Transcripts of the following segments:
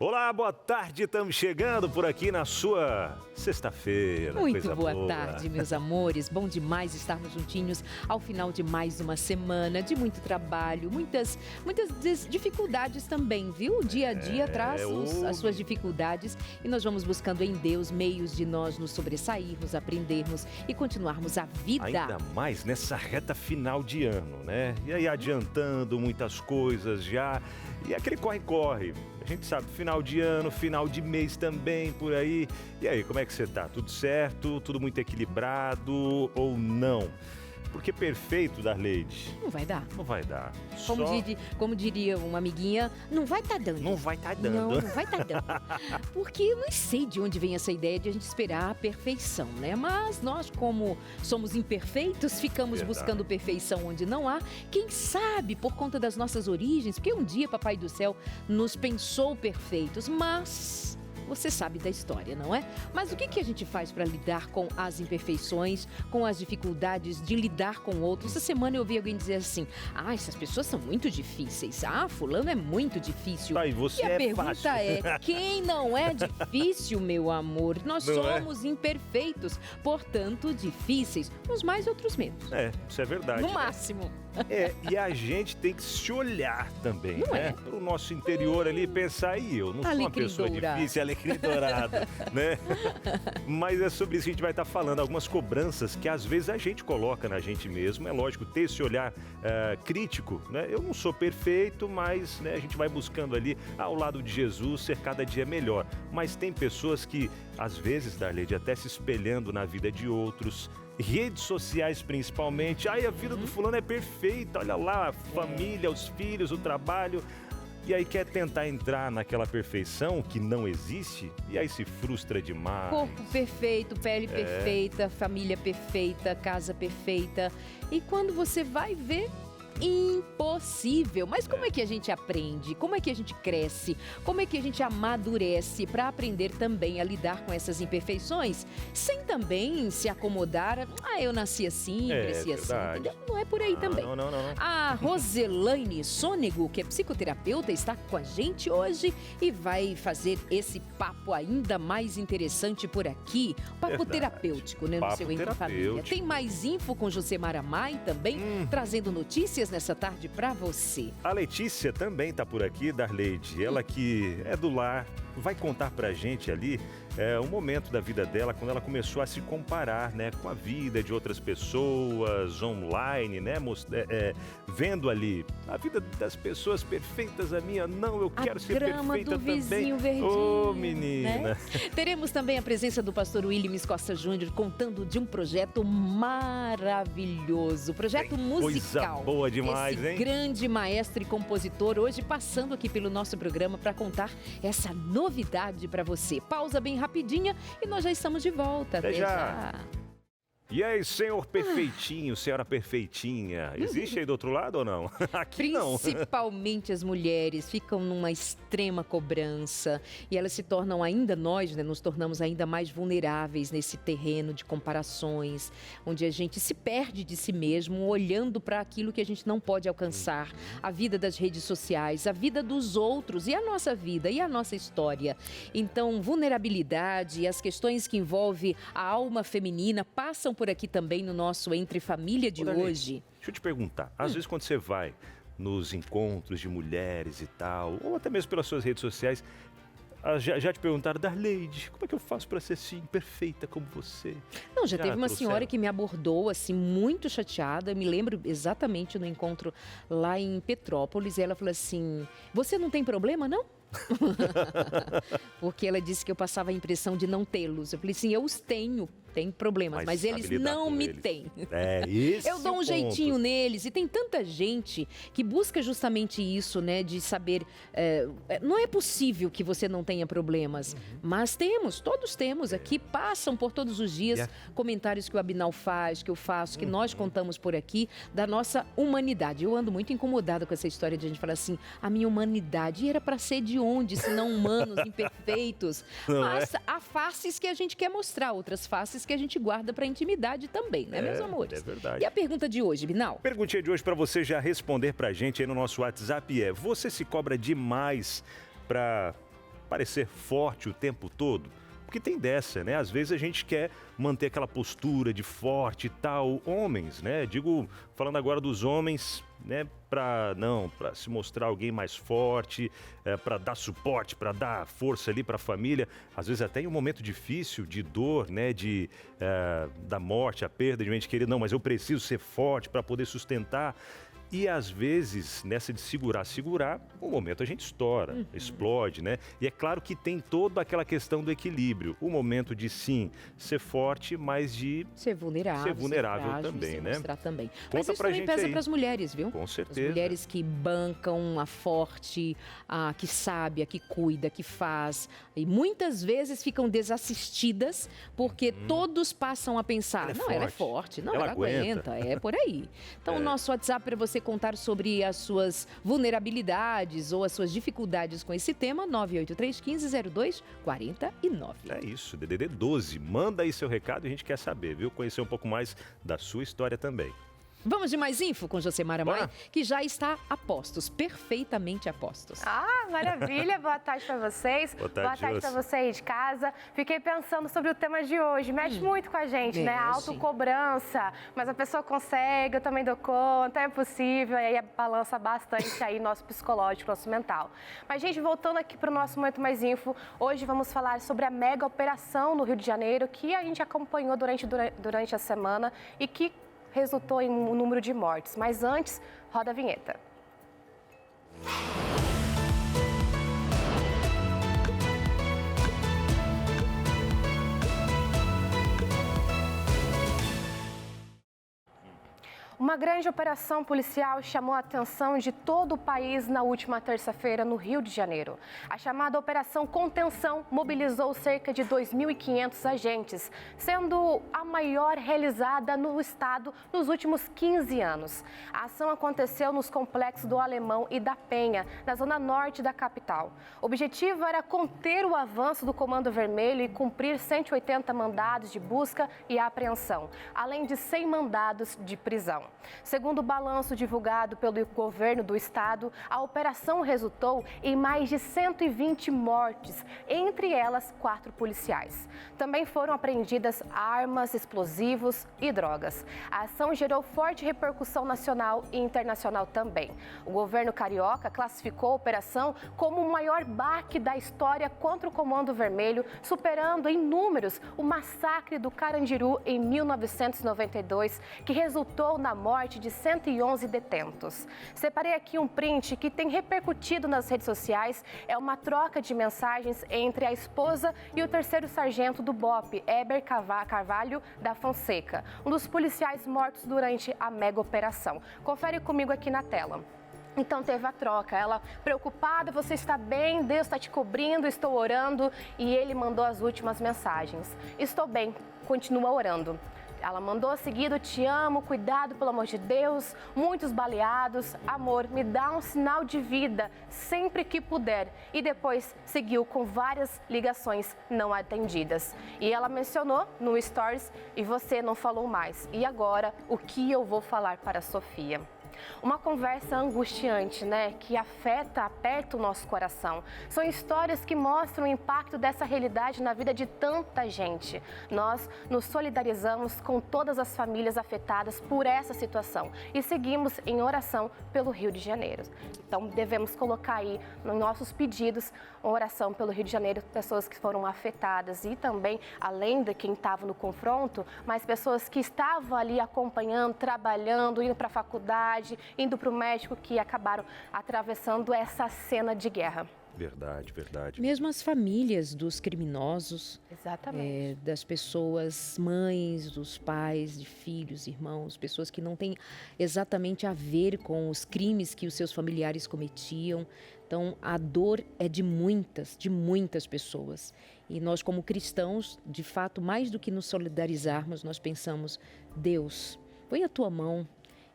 Olá, boa tarde, estamos chegando por aqui na sua sexta-feira. Muito boa tarde, meus amores. Bom demais estarmos juntinhos ao final de mais uma semana de muito trabalho, muitas dificuldades também, viu? O dia a dia traz as suas dificuldades e nós vamos buscando em Deus meios de nós nos sobressairmos, aprendermos e continuarmos a vida. Ainda mais nessa reta final de ano, né? E aí adiantando muitas coisas já, e aquele corre-corre. A gente sabe, final de ano, final de mês também, por aí. E aí, como é que você tá? Tudo certo? Tudo muito equilibrado ou não? Porque perfeito, Darleide. Não vai dar. Não vai dar. Como diria uma amiguinha, não vai tá dando. Não vai tá dando. Não vai tá dando. Porque eu não sei de onde vem essa ideia de a gente esperar a perfeição, né? Mas nós, como somos imperfeitos, ficamos buscando perfeição onde não há. Quem sabe por conta das nossas origens, porque um dia Papai do Céu nos pensou perfeitos, mas... Você sabe da história, não é? Mas o que a gente faz para lidar com as imperfeições, com as dificuldades de lidar com outros? Essa semana eu ouvi alguém dizer assim, essas pessoas são muito difíceis. Fulano é muito difícil. E você a pergunta é, quem não é difícil, meu amor? Nós somos imperfeitos, portanto difíceis. Uns mais, outros menos. Isso é verdade. No máximo. E a gente tem que se olhar também, né? Para o nosso interior ali, pensar, eu não sou uma pessoa difícil, alecrim dourada, né? Mas é sobre isso que a gente vai estar falando, algumas cobranças que às vezes a gente coloca na gente mesmo, é lógico, ter esse olhar crítico, né? Eu não sou perfeito, mas né, a gente vai buscando ali, ao lado de Jesus, ser cada dia melhor. Mas tem pessoas que, às vezes, Darleide, até se espelhando na vida de outros, redes sociais principalmente, a vida do fulano é perfeita, olha lá, a família, os filhos, o trabalho, e aí quer tentar entrar naquela perfeição que não existe, e aí se frustra demais. Corpo perfeito, pele perfeita, família perfeita, casa perfeita, e quando você vai ver... impossível. Mas como é que a gente aprende? Como é que a gente cresce? Como é que a gente amadurece para aprender também a lidar com essas imperfeições sem também se acomodar? Eu nasci assim, cresci assim. Entendeu? Não é por aí também. Não. A Roselaine Sônego, que é psicoterapeuta, está com a gente hoje e vai fazer esse papo ainda mais interessante por aqui. Papo terapêutico, né? No seu Entre Família. Tem mais info com Josemara Mai também, trazendo notícias nessa tarde para você. A Letícia também está por aqui, Darleide. Ela que é do lar, vai contar pra gente ali um momento da vida dela, quando ela começou a se comparar, né, com a vida de outras pessoas online, né, vendo ali a vida das pessoas perfeitas, a minha não, eu quero ser perfeita também. Vizinho verdinho, menina. Né? Teremos também a presença do pastor Williams Costa Júnior contando de um projeto maravilhoso, projeto musical. Coisa boa demais, esse grande maestro e compositor hoje passando aqui pelo nosso programa para contar essa novidade para você. Pausa bem rapidinha e nós já estamos de volta. Até já. E aí, senhor perfeitinho, senhora perfeitinha, existe aí do outro lado ou não? Aqui não. Principalmente as mulheres ficam numa extrema cobrança e elas se tornam ainda, nós, né, nos tornamos ainda mais vulneráveis nesse terreno de comparações, onde a gente se perde de si mesmo, olhando para aquilo que a gente não pode alcançar, a vida das redes sociais, a vida dos outros e a nossa vida e a nossa história. Então, vulnerabilidade e as questões que envolvem a alma feminina passam por aqui também no nosso Entre Família de hoje. Deixa eu te perguntar, às vezes quando você vai nos encontros de mulheres e tal, ou até mesmo pelas suas redes sociais, já te perguntaram, Darleide, como é que eu faço para ser assim, perfeita como você? Não, já teve uma senhora que me abordou assim, muito chateada, eu me lembro exatamente no encontro lá em Petrópolis, e ela falou assim, você não tem problema, não? Porque ela disse que eu passava a impressão de não tê-los. Eu falei assim, eu os tenho problemas, mas eles não me têm. Eu dou um jeitinho neles. E tem tanta gente que busca justamente isso, né? De saber, não é possível que você não tenha problemas, mas todos temos aqui, passam por todos os dias comentários que o Abinal faz, que eu faço, que nós contamos por aqui, da nossa humanidade. Eu ando muito incomodada com essa história de a gente falar assim, a minha humanidade era para ser de onde, se não humanos, imperfeitos. Mas há faces que a gente quer mostrar, outras faces que a gente guarda para intimidade também, né, meus amores? É verdade. E a pergunta de hoje, Binal? Perguntinha de hoje para você já responder pra gente aí no nosso WhatsApp você se cobra demais pra parecer forte o tempo todo? Porque tem dessa, né? Às vezes a gente quer manter aquela postura de forte e tal. Homens, né? Falando agora dos homens, né? Para se mostrar alguém mais forte, para dar suporte, para dar força ali para a família. Às vezes até em um momento difícil, de dor, né? Da morte, a perda de um ente querido. Não, mas eu preciso ser forte para poder sustentar. E às vezes, nessa de segurar, um momento a gente estoura, explode, né? E é claro que tem toda aquela questão do equilíbrio. O momento de, sim, ser forte, mas de ser vulnerável frágil, também, né? Mostrar também. Conta mas isso pra também gente pesa aí. Para as mulheres, viu? Com certeza. As mulheres que bancam a forte, a que sabe, a que cuida, que faz. E muitas vezes ficam desassistidas porque todos passam a pensar, ela é forte, não, ela aguenta, é por aí. Então, o nosso WhatsApp para você contar sobre as suas vulnerabilidades ou as suas dificuldades com esse tema, 983-1502-49. É isso, DDD 12. Manda aí seu recado e a gente quer saber, viu? Conhecer um pouco mais da sua história também. Vamos de mais info com Josemara Maia, que já está a postos, perfeitamente a postos. Ah, maravilha! Boa tarde para vocês. Boa tarde para você aí de casa. Fiquei pensando sobre o tema de hoje. Mexe muito com a gente, né? A autocobrança. Mas a pessoa consegue, eu também dou conta, é possível. E aí balança bastante aí nosso psicológico, nosso mental. Mas, gente, voltando aqui para o nosso Momento Mais Info, hoje vamos falar sobre a mega operação no Rio de Janeiro, que a gente acompanhou durante a semana e que resultou em um número de mortes. Mas antes, roda a vinheta. Uma grande operação policial chamou a atenção de todo o país na última terça-feira no Rio de Janeiro. A chamada Operação Contenção mobilizou cerca de 2.500 agentes, sendo a maior realizada no estado nos últimos 15 anos. A ação aconteceu nos complexos do Alemão e da Penha, na zona norte da capital. O objetivo era conter o avanço do Comando Vermelho e cumprir 180 mandados de busca e apreensão, além de 100 mandados de prisão. Segundo o balanço divulgado pelo governo do estado, a operação resultou em mais de 120 mortes, entre elas 4 policiais. Também foram apreendidas armas, explosivos e drogas. A ação gerou forte repercussão nacional e internacional também. O governo carioca classificou a operação como o maior baque da história contra o Comando Vermelho, superando em números o massacre do Carandiru em 1992, que resultou na morte de 111 detentos. Separei aqui um print que tem repercutido nas redes sociais. É uma troca de mensagens entre a esposa e o 3º sargento do BOPE, Heber Carvalho da Fonseca, um dos policiais mortos durante a mega operação. Confere comigo aqui na tela. Então teve a troca, ela preocupada, você está bem, Deus está te cobrindo, estou orando, e ele mandou as últimas mensagens. Estou bem, continua orando. Ela mandou seguido, te amo, cuidado, pelo amor de Deus, muitos baleados, amor, me dá um sinal de vida, sempre que puder. E depois seguiu com várias ligações não atendidas. E ela mencionou no Stories, e você não falou mais. E agora, o que eu vou falar para a Sofia? Uma conversa angustiante, né? Que aperta o nosso coração. São histórias que mostram o impacto dessa realidade na vida de tanta gente. Nós nos solidarizamos com todas as famílias afetadas por essa situação e seguimos em oração pelo Rio de Janeiro. Então, devemos colocar aí nos nossos pedidos uma oração pelo Rio de Janeiro, pessoas que foram afetadas e também, além de quem estava no confronto, mas pessoas que estavam ali acompanhando, trabalhando, indo para a faculdade, indo para o médico, que acabaram atravessando essa cena de guerra. Verdade, verdade. Mesmo as famílias dos criminosos, exatamente, das pessoas, mães, dos pais, de filhos, irmãos, pessoas que não têm exatamente a ver com os crimes que os seus familiares cometiam. Então, a dor é de muitas pessoas. E nós, como cristãos, de fato, mais do que nos solidarizarmos, nós pensamos, Deus, põe a tua mão.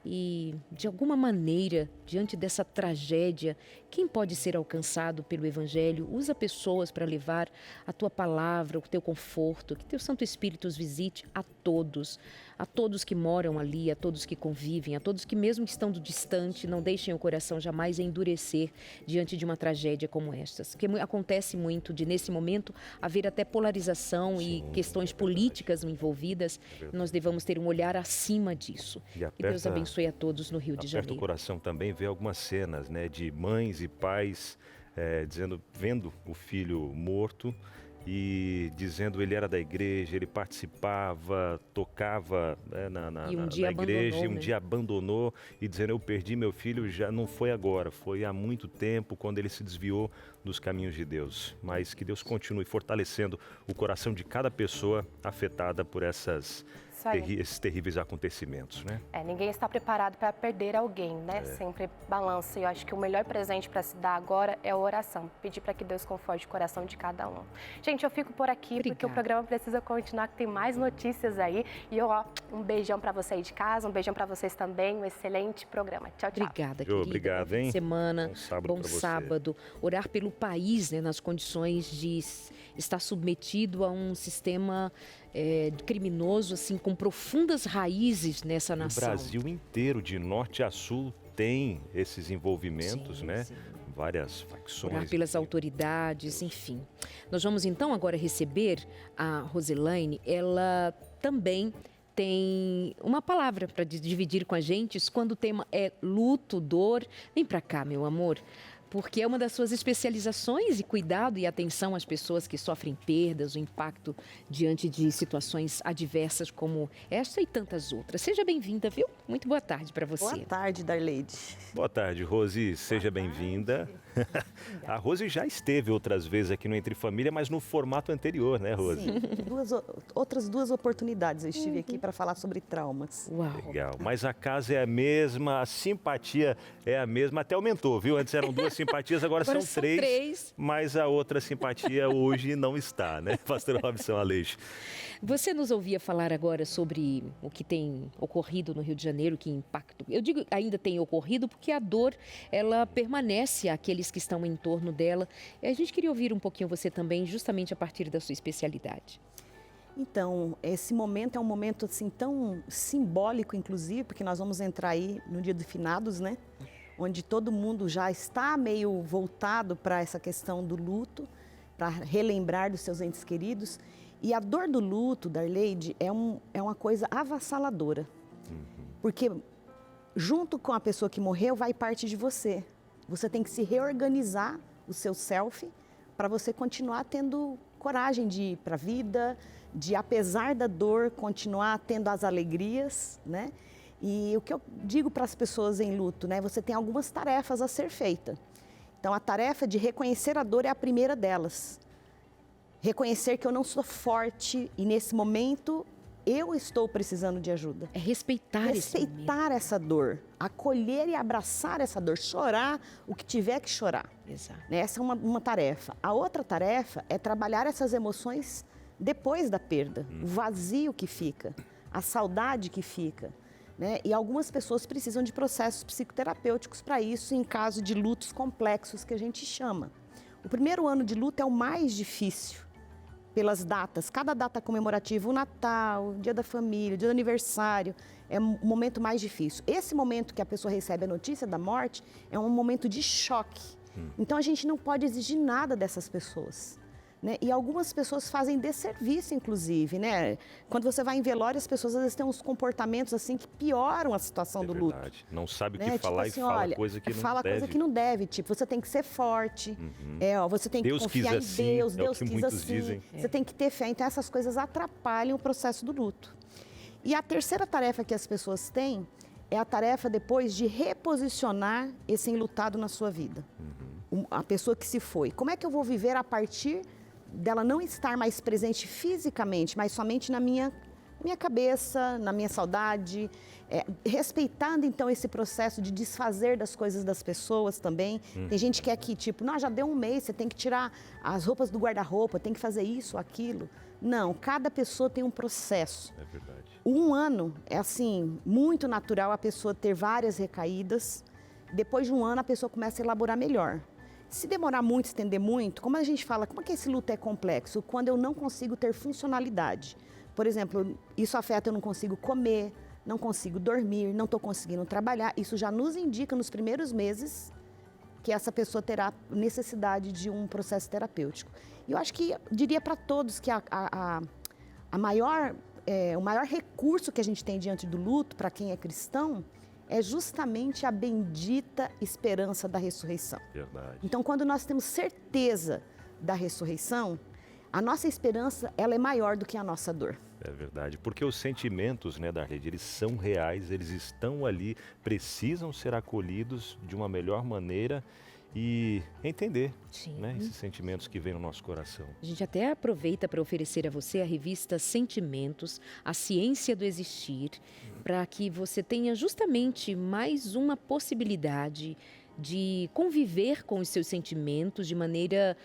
E, de alguma maneira, diante dessa tragédia Quem pode ser alcançado pelo Evangelho? Usa pessoas para levar a tua palavra, o teu conforto, que teu Santo Espírito os visite a todos que moram ali, a todos que convivem, a todos que mesmo estando distante, não deixem o coração jamais endurecer diante de uma tragédia como estas. Porque acontece muito de, nesse momento, haver até polarização e questões políticas envolvidas. Nós devemos ter um olhar acima disso. Que Deus abençoe a todos no Rio de Janeiro. Aperta o coração também ver algumas cenas, né, de mães e pais vendo o filho morto e dizendo ele era da igreja, ele participava, tocava na igreja, e um dia abandonou e dizendo eu perdi meu filho, já não foi agora, foi há muito tempo quando ele se desviou dos caminhos de Deus. Mas que Deus continue fortalecendo o coração de cada pessoa afetada por esses terríveis acontecimentos, né? Ninguém está preparado para perder alguém, né? Sempre balança. E eu acho que o melhor presente para se dar agora é a oração. Pedir para que Deus conforte o coração de cada um. Gente, eu fico por aqui porque o programa precisa continuar, que tem mais notícias aí. E um beijão para você aí de casa, um beijão para vocês também. Um excelente programa. Tchau, tchau. Obrigada, querida. Obrigado, hein? Semana, bom sábado. Orar pelo país, né, nas condições de estar submetido a um sistema criminoso, assim, com profundas raízes nessa nação. O Brasil inteiro, de norte a sul, tem esses envolvimentos, né? Sim. Várias facções. Orar pelas autoridades, enfim. Nós vamos então agora receber a Roselaine. Ela também tem uma palavra para dividir com a gente quando o tema é luto, dor. Vem para cá, meu amor. Porque é uma das suas especializações e cuidado e atenção às pessoas que sofrem perdas, o impacto diante de situações adversas como esta e tantas outras. Seja bem-vinda, viu? Muito boa tarde para você. Boa tarde, Darleide. Boa tarde, Rose. Seja bem-vinda. A Rose já esteve outras vezes aqui no Entre Família, mas no formato anterior, né, Rose? Sim, outras duas oportunidades eu estive aqui para falar sobre traumas. Uau. Legal, mas a casa é a mesma, a simpatia é a mesma, até aumentou, viu? Antes eram duas simpatias, agora são três, mas a outra simpatia hoje não está, né, Pastor Robson Aleixo? Você nos ouvia falar agora sobre o que tem ocorrido no Rio de Janeiro, que impacto. Eu digo ainda tem ocorrido porque a dor, ela permanece àqueles que estão em torno dela. E a gente queria ouvir um pouquinho você também, justamente a partir da sua especialidade. Então, esse momento é um momento assim tão simbólico, inclusive, porque nós vamos entrar aí no Dia dos Finados, né? Onde todo mundo já está meio voltado para essa questão do luto, para relembrar dos seus entes queridos. E a dor do luto, Darleide, é uma coisa avassaladora. Porque junto com a pessoa que morreu, vai parte de você. Você tem que se reorganizar o seu self para você continuar tendo coragem de ir para a vida, de, apesar da dor, continuar tendo as alegrias, né? E o que eu digo para as pessoas em luto, né? Você tem algumas tarefas a ser feita. Então, a tarefa de reconhecer a dor é a primeira delas. Reconhecer que eu não sou forte e, nesse momento, eu estou precisando de ajuda. É respeitar essa dor, acolher e abraçar essa dor, chorar o que tiver que chorar. Exato. Essa é uma tarefa. A outra tarefa é trabalhar essas emoções depois da perda, o vazio que fica, a saudade que fica. Né? E algumas pessoas precisam de processos psicoterapêuticos para isso, em caso de lutos complexos, que a gente chama. O primeiro ano de luto é o mais difícil, pelas datas. Cada data comemorativa, o Natal, o Dia da Família, o Dia do Aniversário, é um momento mais difícil. Esse momento que a pessoa recebe a notícia da morte é um momento de choque. Então, a gente não pode exigir nada dessas pessoas. Né? E algumas pessoas fazem desserviço, inclusive, né? Quando você vai em velório, as pessoas às vezes têm uns comportamentos assim que pioram a situação do luto. Não sabe o que falar, tipo assim, e fala coisa que não deve. Fala coisa que não deve, tipo, você tem que ser forte, você tem que confiar em Deus, Deus quis assim, você tem que ter fé. Então, essas coisas atrapalham o processo do luto. E a terceira tarefa que as pessoas têm é a tarefa depois de reposicionar esse enlutado na sua vida. A pessoa que se foi. Como é que eu vou viver a partir dela não estar mais presente fisicamente, mas somente na minha cabeça, na minha saudade, respeitando então esse processo de desfazer das coisas das pessoas também. Tem gente que é aqui, tipo, não, já deu um mês, você tem que tirar as roupas do guarda-roupa, tem que fazer isso, aquilo. Não, cada pessoa tem um processo. É verdade. Um ano é assim, muito natural a pessoa ter várias recaídas, depois de um ano a pessoa começa a elaborar melhor. Se demorar muito, estender muito, como a gente fala, como é que esse luto é complexo? Quando eu não consigo ter funcionalidade. Por exemplo, isso afeta, eu não consigo comer, não consigo dormir, não estou conseguindo trabalhar. Isso já nos indica nos primeiros meses que essa pessoa terá necessidade de um processo terapêutico. E eu acho que, diria para todos que o maior recurso que a gente tem diante do luto, para quem é cristão, é justamente a bendita esperança da ressurreição. Verdade. Então, quando nós temos certeza da ressurreição, a nossa esperança ela é maior do que a nossa dor. É verdade, porque os sentimentos, né, Darlede, eles são reais, eles estão ali, precisam ser acolhidos de uma melhor maneira e entender, né, esses sentimentos que vêm no nosso coração. A gente até aproveita para oferecer a você a revista Sentimentos, a ciência do existir, para que você tenha justamente mais uma possibilidade de conviver com os seus sentimentos de maneira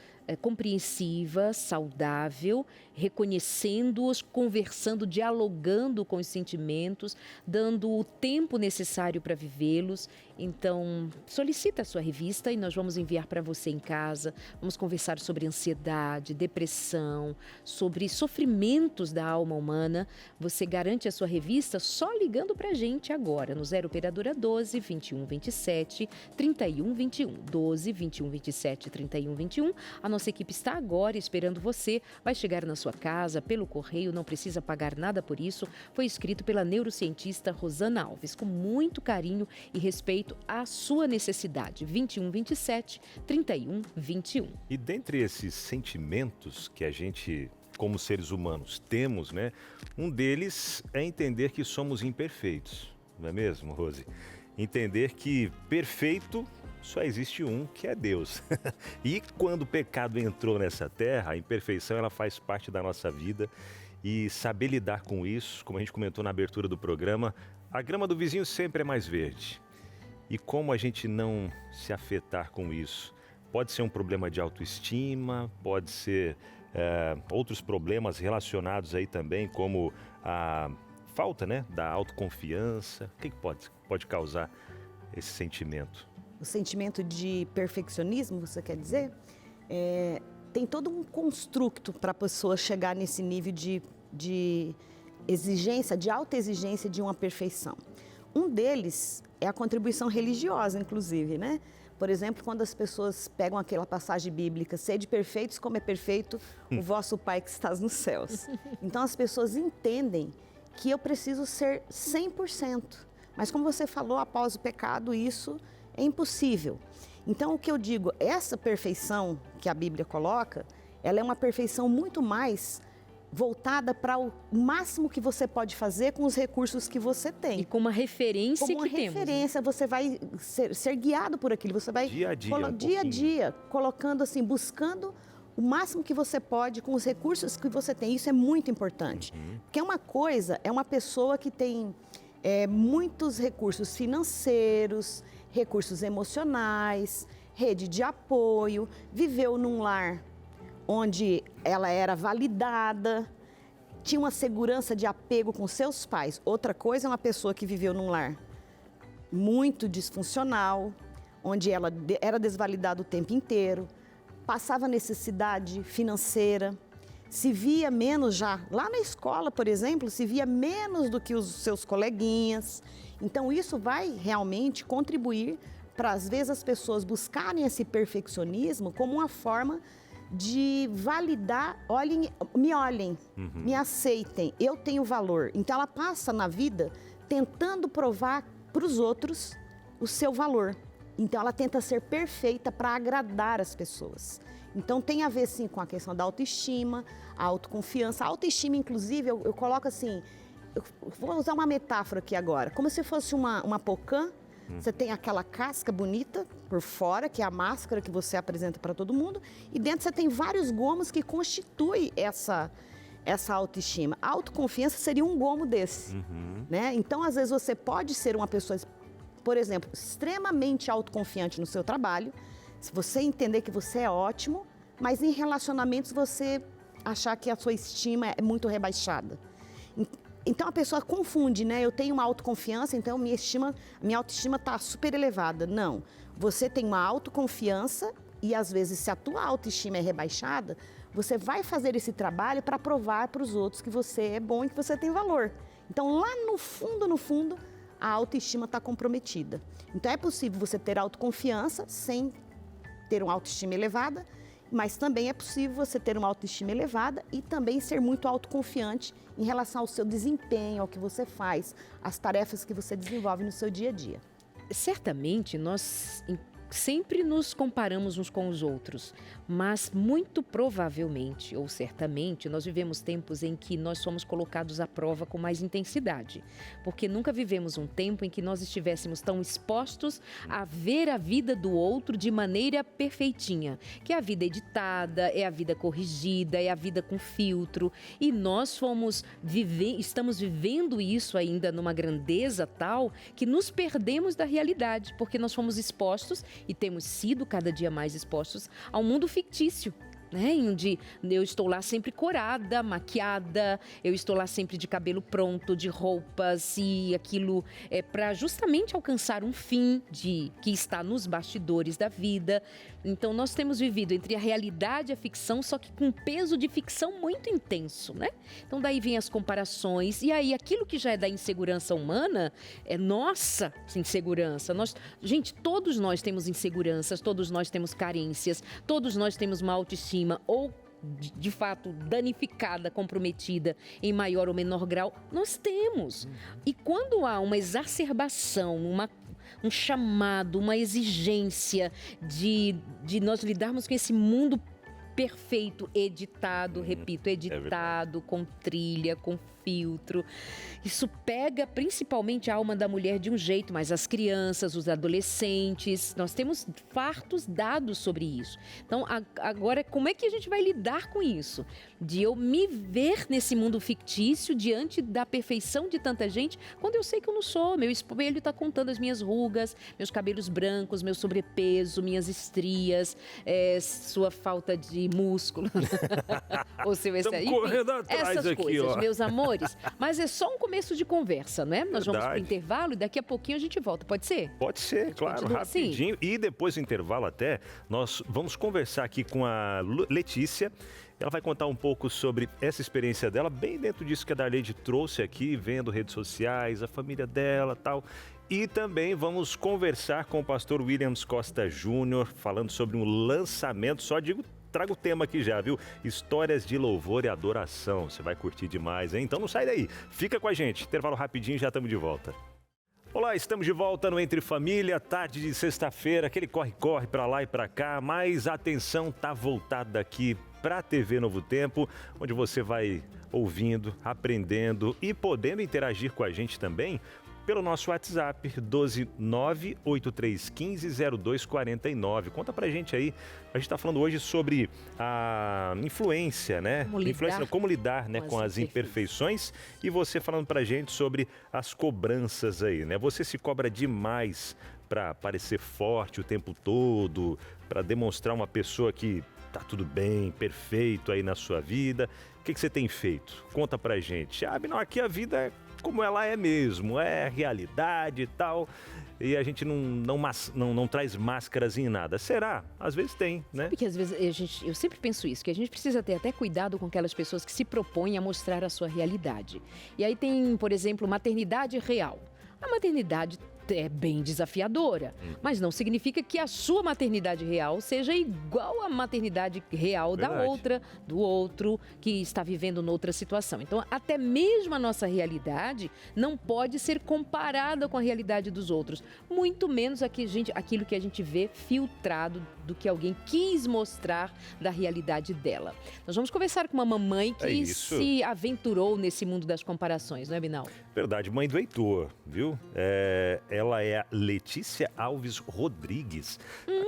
compreensiva, saudável, reconhecendo-os, conversando, dialogando com os sentimentos, dando o tempo necessário para vivê-los. Então, solicita a sua revista e nós vamos enviar para você em casa. Vamos conversar sobre ansiedade, depressão, sobre sofrimentos da alma humana. Você garante a sua revista só ligando para a gente agora, no 0 Operadora 12 21 27 31 21. 12 21 27 31 21. A nossa equipe está agora esperando você. Vai chegar na sua casa pelo correio, não precisa pagar nada por isso. Foi escrito pela neurocientista Rosana Alves, com muito carinho e respeito à sua necessidade. 21 27 31 21. E dentre esses sentimentos que a gente, como seres humanos, temos, né? Um deles é entender que somos imperfeitos, não é mesmo, Rose? Entender que perfeito só existe um, que é Deus. E quando o pecado entrou nessa terra, a imperfeição ela faz parte da nossa vida. E saber lidar com isso, como a gente comentou na abertura do programa, a grama do vizinho sempre é mais verde. E como a gente não se afetar com isso? Pode ser um problema de autoestima, pode ser outros problemas relacionados aí também, como a falta, né, da autoconfiança. O que pode causar esse sentimento? O sentimento de perfeccionismo, você quer dizer? Tem todo um construto para a pessoa chegar nesse nível de exigência, de alta exigência de uma perfeição. Um deles é a contribuição religiosa, inclusive, né? Por exemplo, quando as pessoas pegam aquela passagem bíblica, sede perfeitos como é perfeito o vosso Pai que estás nos céus. Então as pessoas entendem que eu preciso ser 100%. Mas como você falou, após o pecado, isso é impossível. Então, o que eu digo, essa perfeição que a Bíblia coloca, ela é uma perfeição muito mais voltada para o máximo que você pode fazer com os recursos que você tem. E com uma referência que temos. Como uma referência, você vai ser guiado por aquilo, você vai dia a dia, colocando assim, buscando o máximo que você pode com os recursos que você tem. Isso é muito importante. Porque uma coisa é uma pessoa que tem muitos recursos financeiros, recursos emocionais, rede de apoio, viveu num lar onde ela era validada, tinha uma segurança de apego com seus pais. Outra coisa é uma pessoa que viveu num lar muito disfuncional, onde ela era desvalidada o tempo inteiro, passava necessidade financeira, se via menos já. Lá na escola, por exemplo, se via menos do que os seus coleguinhas. Então, isso vai realmente contribuir para, às vezes, as pessoas buscarem esse perfeccionismo como uma forma de validar, me olhem, me aceitem, eu tenho valor. Então, ela passa na vida tentando provar para os outros o seu valor. Então, ela tenta ser perfeita para agradar as pessoas. Então, tem a ver, sim, com a questão da autoestima, a autoconfiança. A autoestima, inclusive, eu coloco assim, eu vou usar uma metáfora aqui agora, como se fosse uma pocã. Você tem aquela casca bonita por fora, que é a máscara que você apresenta para todo mundo, e dentro você tem vários gomos que constituem essa autoestima. A autoconfiança seria um gomo desse, né? Então, às vezes, você pode ser uma pessoa, por exemplo, extremamente autoconfiante no seu trabalho, se você entender que você é ótimo, mas em relacionamentos você achar que a sua estima é muito rebaixada. Então a pessoa confunde, né? Eu tenho uma autoconfiança, então minha autoestima está super elevada. Não, você tem uma autoconfiança e às vezes se a tua autoestima é rebaixada, você vai fazer esse trabalho para provar para os outros que você é bom e que você tem valor. Então lá no fundo, a autoestima está comprometida. Então é possível você ter autoconfiança sem ter uma autoestima elevada, mas também é possível você ter uma autoestima elevada e também ser muito autoconfiante em relação ao seu desempenho, ao que você faz, às tarefas que você desenvolve no seu dia a dia. Certamente, nós sempre nos comparamos uns com os outros, mas muito provavelmente, ou certamente, nós vivemos tempos em que nós somos colocados à prova com mais intensidade, porque nunca vivemos um tempo em que nós estivéssemos tão expostos a ver a vida do outro de maneira perfeitinha, que é a vida editada, é a vida corrigida, é a vida com filtro, e nós estamos vivendo isso ainda numa grandeza tal que nos perdemos da realidade, porque nós fomos expostos e temos sido cada dia mais expostos ao mundo fictício, né? Onde eu estou lá sempre corada, maquiada, eu estou lá sempre de cabelo pronto, de roupas, e aquilo é para justamente alcançar um fim que está nos bastidores da vida. Então nós temos vivido entre a realidade e a ficção, só que com um peso de ficção muito intenso, né? Então daí vem as comparações, e aí aquilo que já é da insegurança humana é nossa insegurança. Gente, todos nós temos inseguranças, todos nós temos carências, todos nós temos uma autoestima ou de fato danificada, comprometida em maior ou menor grau, nós temos. E quando há uma exacerbação, um chamado, uma exigência de nós lidarmos com esse mundo perfeito, editado, repito, editado, com trilha, com filtro. Isso pega principalmente a alma da mulher de um jeito, mas as crianças, os adolescentes, nós temos fartos dados sobre isso. Então, agora, como é que a gente vai lidar com isso? De eu me ver nesse mundo fictício, diante da perfeição de tanta gente, quando eu sei que eu não sou. Meu espelho está contando as minhas rugas, meus cabelos brancos, meu sobrepeso, minhas estrias, sua falta de músculo. Ou seu excesso. Correndo atrás essas aqui, coisas, ó. meus amores. Mas é só um começo de conversa, né? Nós vamos para o intervalo e daqui a pouquinho a gente volta. Pode ser? Pode ser, claro, rapidinho. Assim? E depois do intervalo até, nós vamos conversar aqui com a Letícia. Ela vai contar um pouco sobre essa experiência dela, bem dentro disso que a Darleide trouxe aqui, vendo redes sociais, a família dela e tal. E também vamos conversar com o pastor Williams Costa Júnior, falando sobre um lançamento, trago o tema aqui já, viu? Histórias de louvor e adoração. Você vai curtir demais, hein? Então não sai daí. Fica com a gente. Intervalo rapidinho, já estamos de volta. Olá, estamos de volta no Entre Família, tarde de sexta-feira, aquele corre-corre para lá e para cá, mas a atenção está voltada aqui para a TV Novo Tempo, onde você vai ouvindo, aprendendo e podendo interagir com a gente também pelo nosso WhatsApp, 12983150249. Conta pra gente aí, a gente tá falando hoje sobre a influência, né? Como lidar, né, com as imperfeições, e você falando pra gente sobre as cobranças aí, né? Você se cobra demais pra parecer forte o tempo todo, pra demonstrar uma pessoa que tá tudo bem, perfeito aí na sua vida. O que você tem feito? Conta pra gente. Não, aqui a vida é como ela é mesmo, é realidade e tal, e a gente não traz máscaras em nada. Será? Às vezes tem, né? Porque às vezes eu sempre penso isso, que a gente precisa ter até cuidado com aquelas pessoas que se propõem a mostrar a sua realidade. E aí tem, por exemplo, maternidade real. A maternidade é bem desafiadora, mas não significa que a sua maternidade real seja igual à maternidade real do outro que está vivendo noutra situação. Então, até mesmo a nossa realidade não pode ser comparada com a realidade dos outros, muito menos aquilo que a gente vê filtrado do que alguém quis mostrar da realidade dela. Nós vamos conversar com uma mamãe que se aventurou nesse mundo das comparações, não é, Binal? Verdade, mãe do Heitor, viu? Ela é a Letícia Alves Rodrigues,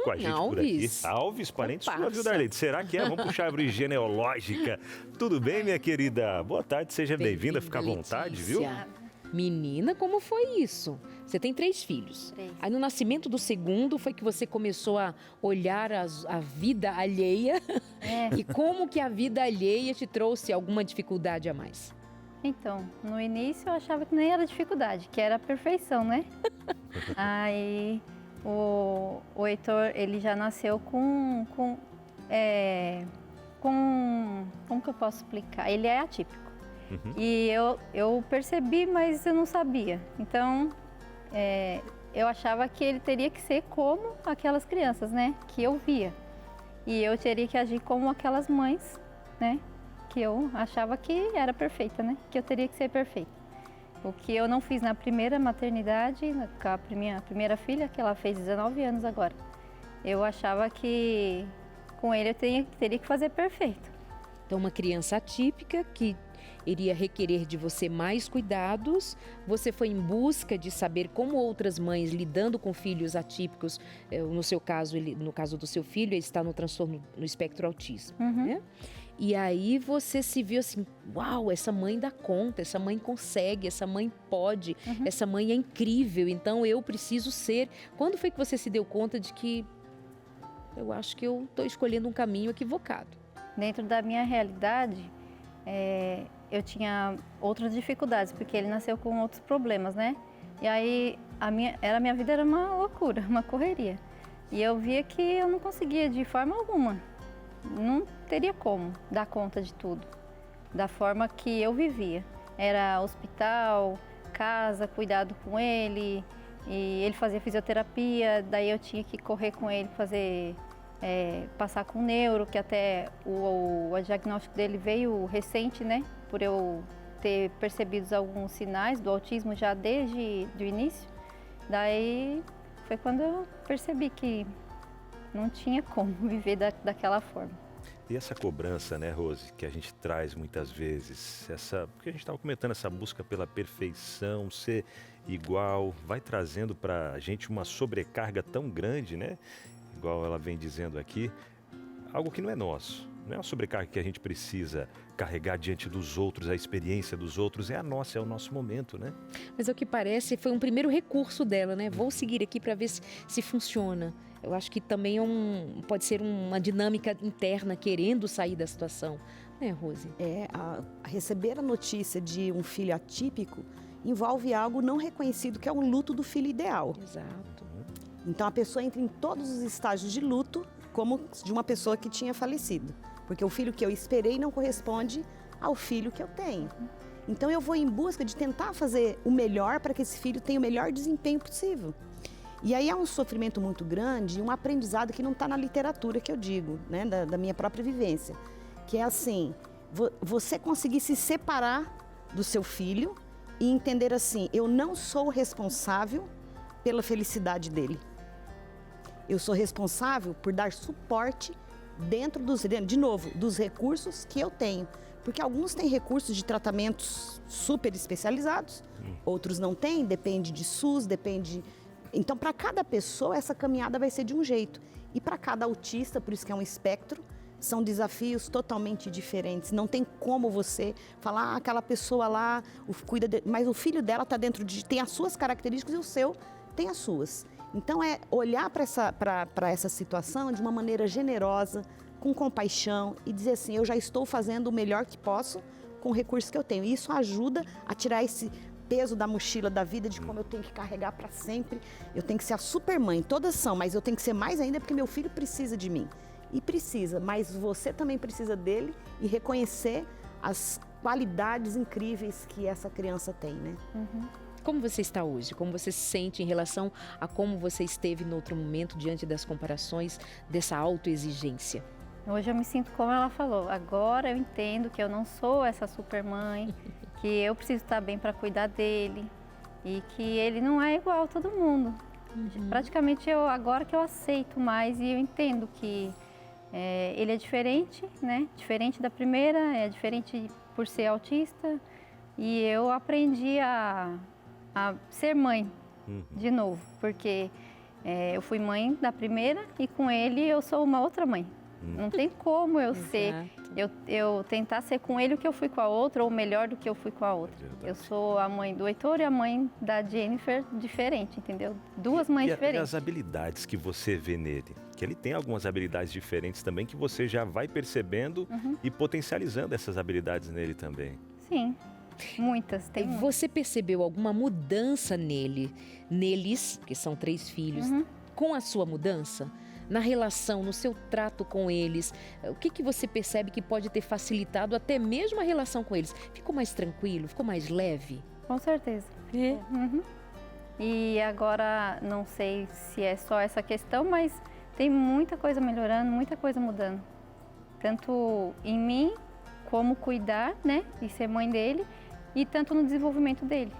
com a gente por aqui. Alves, parente sua, viu, Darleide? Será que é? Vamos puxar a árvore genealógica. Tudo bem, minha querida? Boa tarde, seja bem-vinda, fica à vontade, viu? Menina, como foi isso? Você tem 3 filhos. 3. Aí no nascimento do segundo foi que você começou a olhar a vida alheia. E como que a vida alheia te trouxe alguma dificuldade a mais? Então, no início eu achava que nem era dificuldade, que era a perfeição, né? Aí o Heitor, ele já nasceu com como que eu posso explicar? Ele é atípico. E eu percebi, mas eu não sabia. Então, eu achava que ele teria que ser como aquelas crianças, né? Que eu via. E eu teria que agir como aquelas mães, né? Que eu achava que era perfeita, né? Que eu teria que ser perfeita. O que eu não fiz na primeira maternidade, com a minha primeira filha, que ela fez 19 anos agora. Eu achava que com ele eu teria que fazer perfeito. Então, uma criança atípica que iria requerer de você mais cuidados. Você foi em busca de saber como outras mães lidando com filhos atípicos, no seu caso, no caso do seu filho, ele está no transtorno no espectro autismo, né? E aí você se viu assim, uau, essa mãe dá conta, essa mãe consegue, essa mãe pode, essa mãe é incrível, então eu preciso ser. Quando foi que você se deu conta de que eu acho que eu estou escolhendo um caminho equivocado? Dentro da minha realidade, eu tinha outras dificuldades, porque ele nasceu com outros problemas, né? E aí a minha vida era uma loucura, uma correria. E eu via que eu não conseguia de forma alguma. Não teria como dar conta de tudo, da forma que eu vivia. Era hospital, casa, cuidado com ele, e ele fazia fisioterapia, daí eu tinha que correr com ele, passar com neuro, que até o diagnóstico dele veio recente, né? Por eu ter percebido alguns sinais do autismo já desde o início. Daí foi quando eu percebi que não tinha como viver daquela forma. E essa cobrança, né, Rose, que a gente traz muitas vezes, porque a gente estava comentando essa busca pela perfeição, ser igual, vai trazendo para a gente uma sobrecarga tão grande, né? Igual ela vem dizendo aqui, algo que não é nosso. Não é uma sobrecarga que a gente precisa carregar diante dos outros, a experiência dos outros, é a nossa, é o nosso momento, né? Mas ao que parece, foi um primeiro recurso dela, né? Vou seguir aqui para ver se funciona. Eu acho que também pode ser uma dinâmica interna querendo sair da situação, né, Rose? Receber a notícia de um filho atípico envolve algo não reconhecido, que é um luto do filho ideal. Exato. Então a pessoa entra em todos os estágios de luto, como de uma pessoa que tinha falecido. Porque o filho que eu esperei não corresponde ao filho que eu tenho. Então eu vou em busca de tentar fazer o melhor para que esse filho tenha o melhor desempenho possível. E aí é um sofrimento muito grande, um aprendizado que não está na literatura, que eu digo, né, da minha própria vivência. Que é assim, você conseguir se separar do seu filho e entender assim, eu não sou responsável pela felicidade dele. Eu sou responsável por dar suporte dentro dos recursos que eu tenho. Porque alguns têm recursos de tratamentos super especializados, outros não têm, depende de SUS, depende... Então, para cada pessoa, essa caminhada vai ser de um jeito. E para cada autista, por isso que é um espectro, são desafios totalmente diferentes. Não tem como você falar, aquela pessoa lá, mas o filho dela está tem as suas características e o seu tem as suas. Então, é olhar para essa situação de uma maneira generosa, com compaixão e dizer assim, eu já estou fazendo o melhor que posso com o recurso que eu tenho. E isso ajuda a tirar esse peso da mochila da vida, de como eu tenho que carregar para sempre. Eu tenho que ser a super mãe, todas são, mas eu tenho que ser mais ainda porque meu filho precisa de mim. E precisa, mas você também precisa dele e reconhecer as qualidades incríveis que essa criança tem, né? Como você está hoje? Como você se sente em relação a como você esteve no outro momento diante das comparações dessa autoexigência? Hoje eu me sinto como ela falou. Agora eu entendo que eu não sou essa super mãe, que eu preciso estar bem para cuidar dele e que ele não é igual a todo mundo. Praticamente agora que eu aceito mais e eu entendo que ele é diferente, né? Diferente da primeira, é diferente por ser autista e eu aprendi a ser mãe de novo, porque eu fui mãe da primeira e com ele eu sou uma outra mãe. Não tem como eu tentar ser com ele o que eu fui com a outra ou melhor do que eu fui com a outra. Eu sou a mãe do Heitor e a mãe da Jennifer diferente, entendeu? Duas mães diferentes. E as habilidades que você vê nele, que ele tem algumas habilidades diferentes também que você já vai percebendo e potencializando essas habilidades nele também. Sim, Muitas, tem muitas. Você percebeu alguma mudança neles, que são 3 filhos, com a sua mudança? Na relação, no seu trato com eles, o que você percebe que pode ter facilitado até mesmo a relação com eles? Ficou mais tranquilo? Ficou mais leve? Com certeza. E agora, não sei se é só essa questão, mas tem muita coisa melhorando, muita coisa mudando. Tanto em mim, como cuidar, né, e ser mãe dele, e tanto no desenvolvimento dele.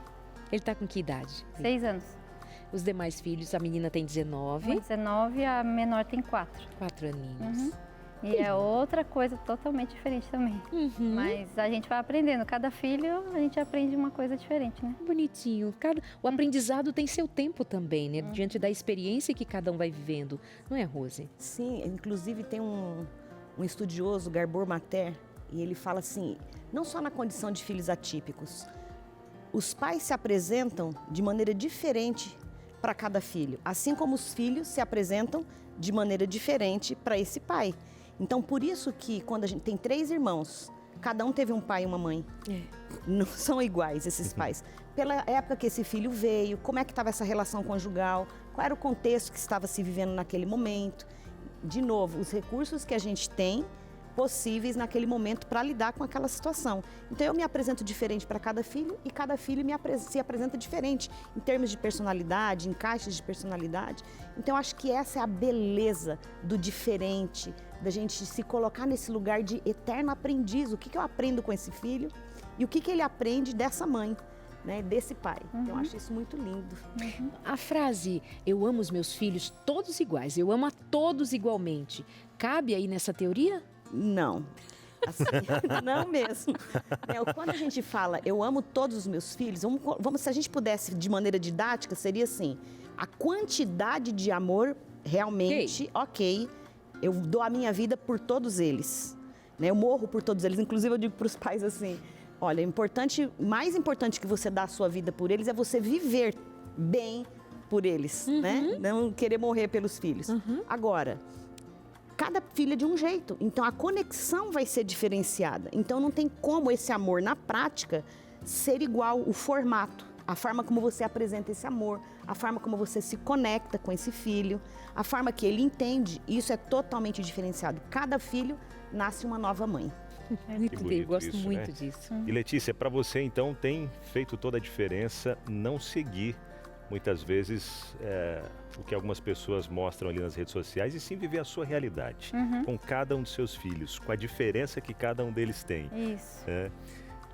Ele está com que idade? 6 anos. Os demais filhos, a menina tem 19. 19, a menor tem 4. 4 aninhos. E é outra coisa totalmente diferente também. Mas a gente vai aprendendo. Cada filho, a gente aprende uma coisa diferente, né? Bonitinho. O aprendizado tem seu tempo também, né? Diante da experiência que cada um vai vivendo. Não é, Rose? Sim, inclusive tem um estudioso, Gabor Maté, e ele fala assim, não só na condição de filhos atípicos, os pais se apresentam de maneira diferente para cada filho, assim como os filhos se apresentam de maneira diferente para esse pai. Então, por isso que quando a gente tem 3 irmãos, cada um teve um pai e uma mãe. Não são iguais esses pais. Pela época que esse filho veio, como é que estava essa relação conjugal, qual era o contexto que estava se vivendo naquele momento. De novo, os recursos que a gente tem possíveis naquele momento para lidar com aquela situação. Então, eu me apresento diferente para cada filho e cada filho se apresenta diferente em termos de personalidade, encaixes de personalidade. Então, eu acho que essa é a beleza do diferente, da gente se colocar nesse lugar de eterno aprendiz. O que eu aprendo com esse filho e o que ele aprende dessa mãe, né, desse pai. Então, eu acho isso muito lindo. A frase, eu amo os meus filhos todos iguais, eu amo a todos igualmente, cabe aí nessa teoria? Não, assim, não mesmo. Quando a gente fala, eu amo todos os meus filhos, se a gente pudesse, de maneira didática, seria assim, a quantidade de amor, realmente, ok, eu dou a minha vida por todos eles, né? Eu morro por todos eles. Inclusive, eu digo para os pais assim, olha, mais importante que você dar a sua vida por eles é você viver bem por eles, né? Não querer morrer pelos filhos. Agora, cada filho é de um jeito, então a conexão vai ser diferenciada. Então não tem como esse amor na prática ser igual o formato, a forma como você apresenta esse amor, a forma como você se conecta com esse filho, a forma que ele entende, isso é totalmente diferenciado. Cada filho nasce uma nova mãe. Eu gosto muito disso. E Letícia, para você então tem feito toda a diferença não seguir muitas vezes o que algumas pessoas mostram ali nas redes sociais e sim viver a sua realidade com cada um dos seus filhos, com a diferença que cada um deles tem. Isso.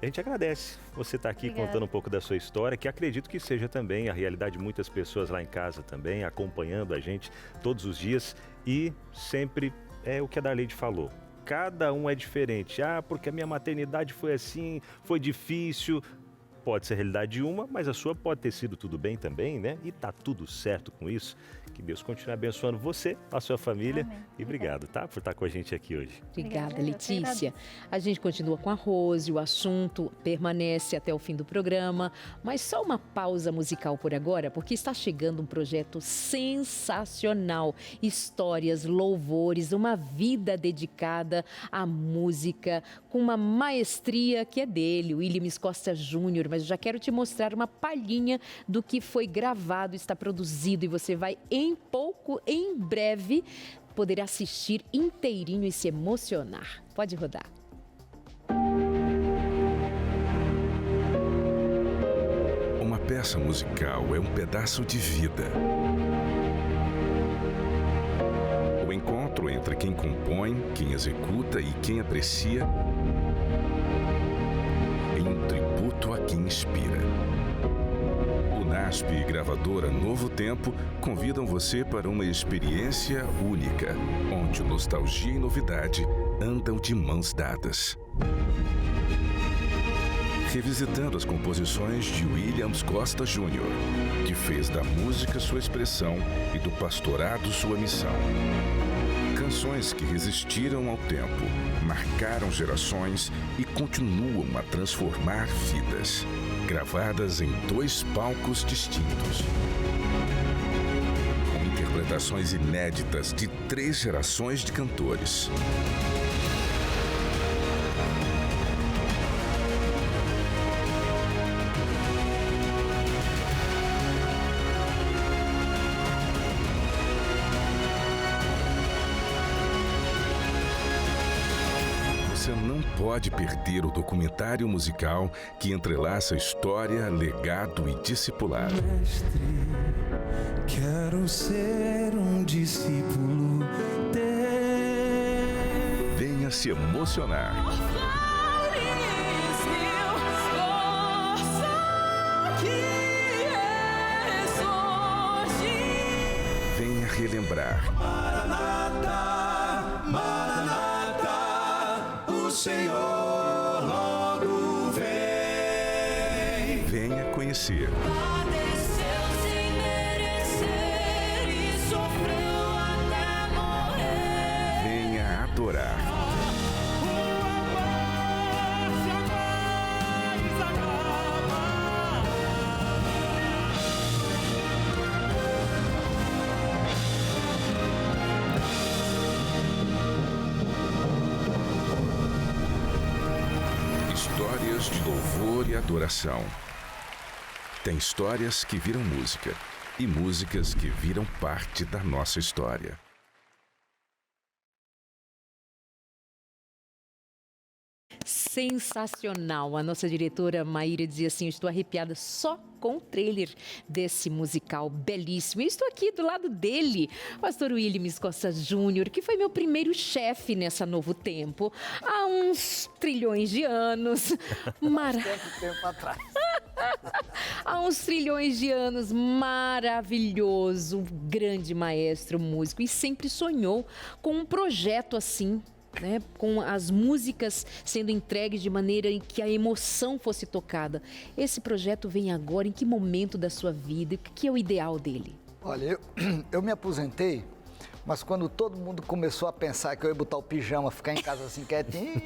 A gente agradece você estar aqui contando um pouco da sua história, que acredito que seja também a realidade de muitas pessoas lá em casa também, acompanhando a gente todos os dias e sempre é o que a Darleide falou. Cada um é diferente. Porque a minha maternidade foi assim, foi difícil. Pode ser a realidade de uma, mas a sua pode ter sido tudo bem também, né? E tá tudo certo com isso. Que Deus continue abençoando você, a sua família. Amém. E obrigado, tá? Por estar com a gente aqui hoje. Obrigada, Letícia. A gente continua com a Rose, o assunto permanece até o fim do programa. Mas só uma pausa musical por agora, porque está chegando um projeto sensacional. Histórias, louvores, uma vida dedicada à música, com uma maestria que é dele, Williams Costa Júnior. Mas eu já quero te mostrar uma palhinha do que foi gravado, está produzido e você vai em breve poder assistir inteirinho e se emocionar. Pode rodar. Uma peça musical é um pedaço de vida. O encontro entre quem compõe, quem executa e quem aprecia em um tributo a quem inspira. O NASP e gravadora Novo Tempo convidam você para uma experiência única, onde nostalgia e novidade andam de mãos dadas. Revisitando as composições de Williams Costa Júnior, que fez da música sua expressão e do pastorado sua missão. Canções que resistiram ao tempo, marcaram gerações e continuam a transformar vidas. Gravadas em 2 palcos distintos. Com interpretações inéditas de 3 gerações de cantores. pode perder o documentário musical que entrelaça história, legado e discipulado. Mestre, quero ser um discípulo teu. Venha se emocionar. Venha relembrar. Maranata, Maranata, o Senhor logo vem. Venha conhecer. Padeceu sem merecer e sofreu até morrer. Venha adorar. Histórias de louvor e adoração. Tem histórias que viram música e músicas que viram parte da nossa história. Sensacional. A nossa diretora Maíra dizia assim: eu estou arrepiada só com o trailer desse musical belíssimo. Eu estou aqui do lado dele, pastor Williams Costa Júnior, que foi meu primeiro chefe nessa Novo Tempo, há uns trilhões de anos. Bastante tempo atrás. Há uns trilhões de anos, maravilhoso, grande maestro, músico, e sempre sonhou com um projeto assim, né, com as músicas sendo entregues de maneira em que a emoção fosse tocada. Esse projeto vem agora, em que momento da sua vida? O que é o ideal dele? Olha, eu me aposentei, mas quando todo mundo começou a pensar que eu ia botar o pijama, ficar em casa assim quietinho,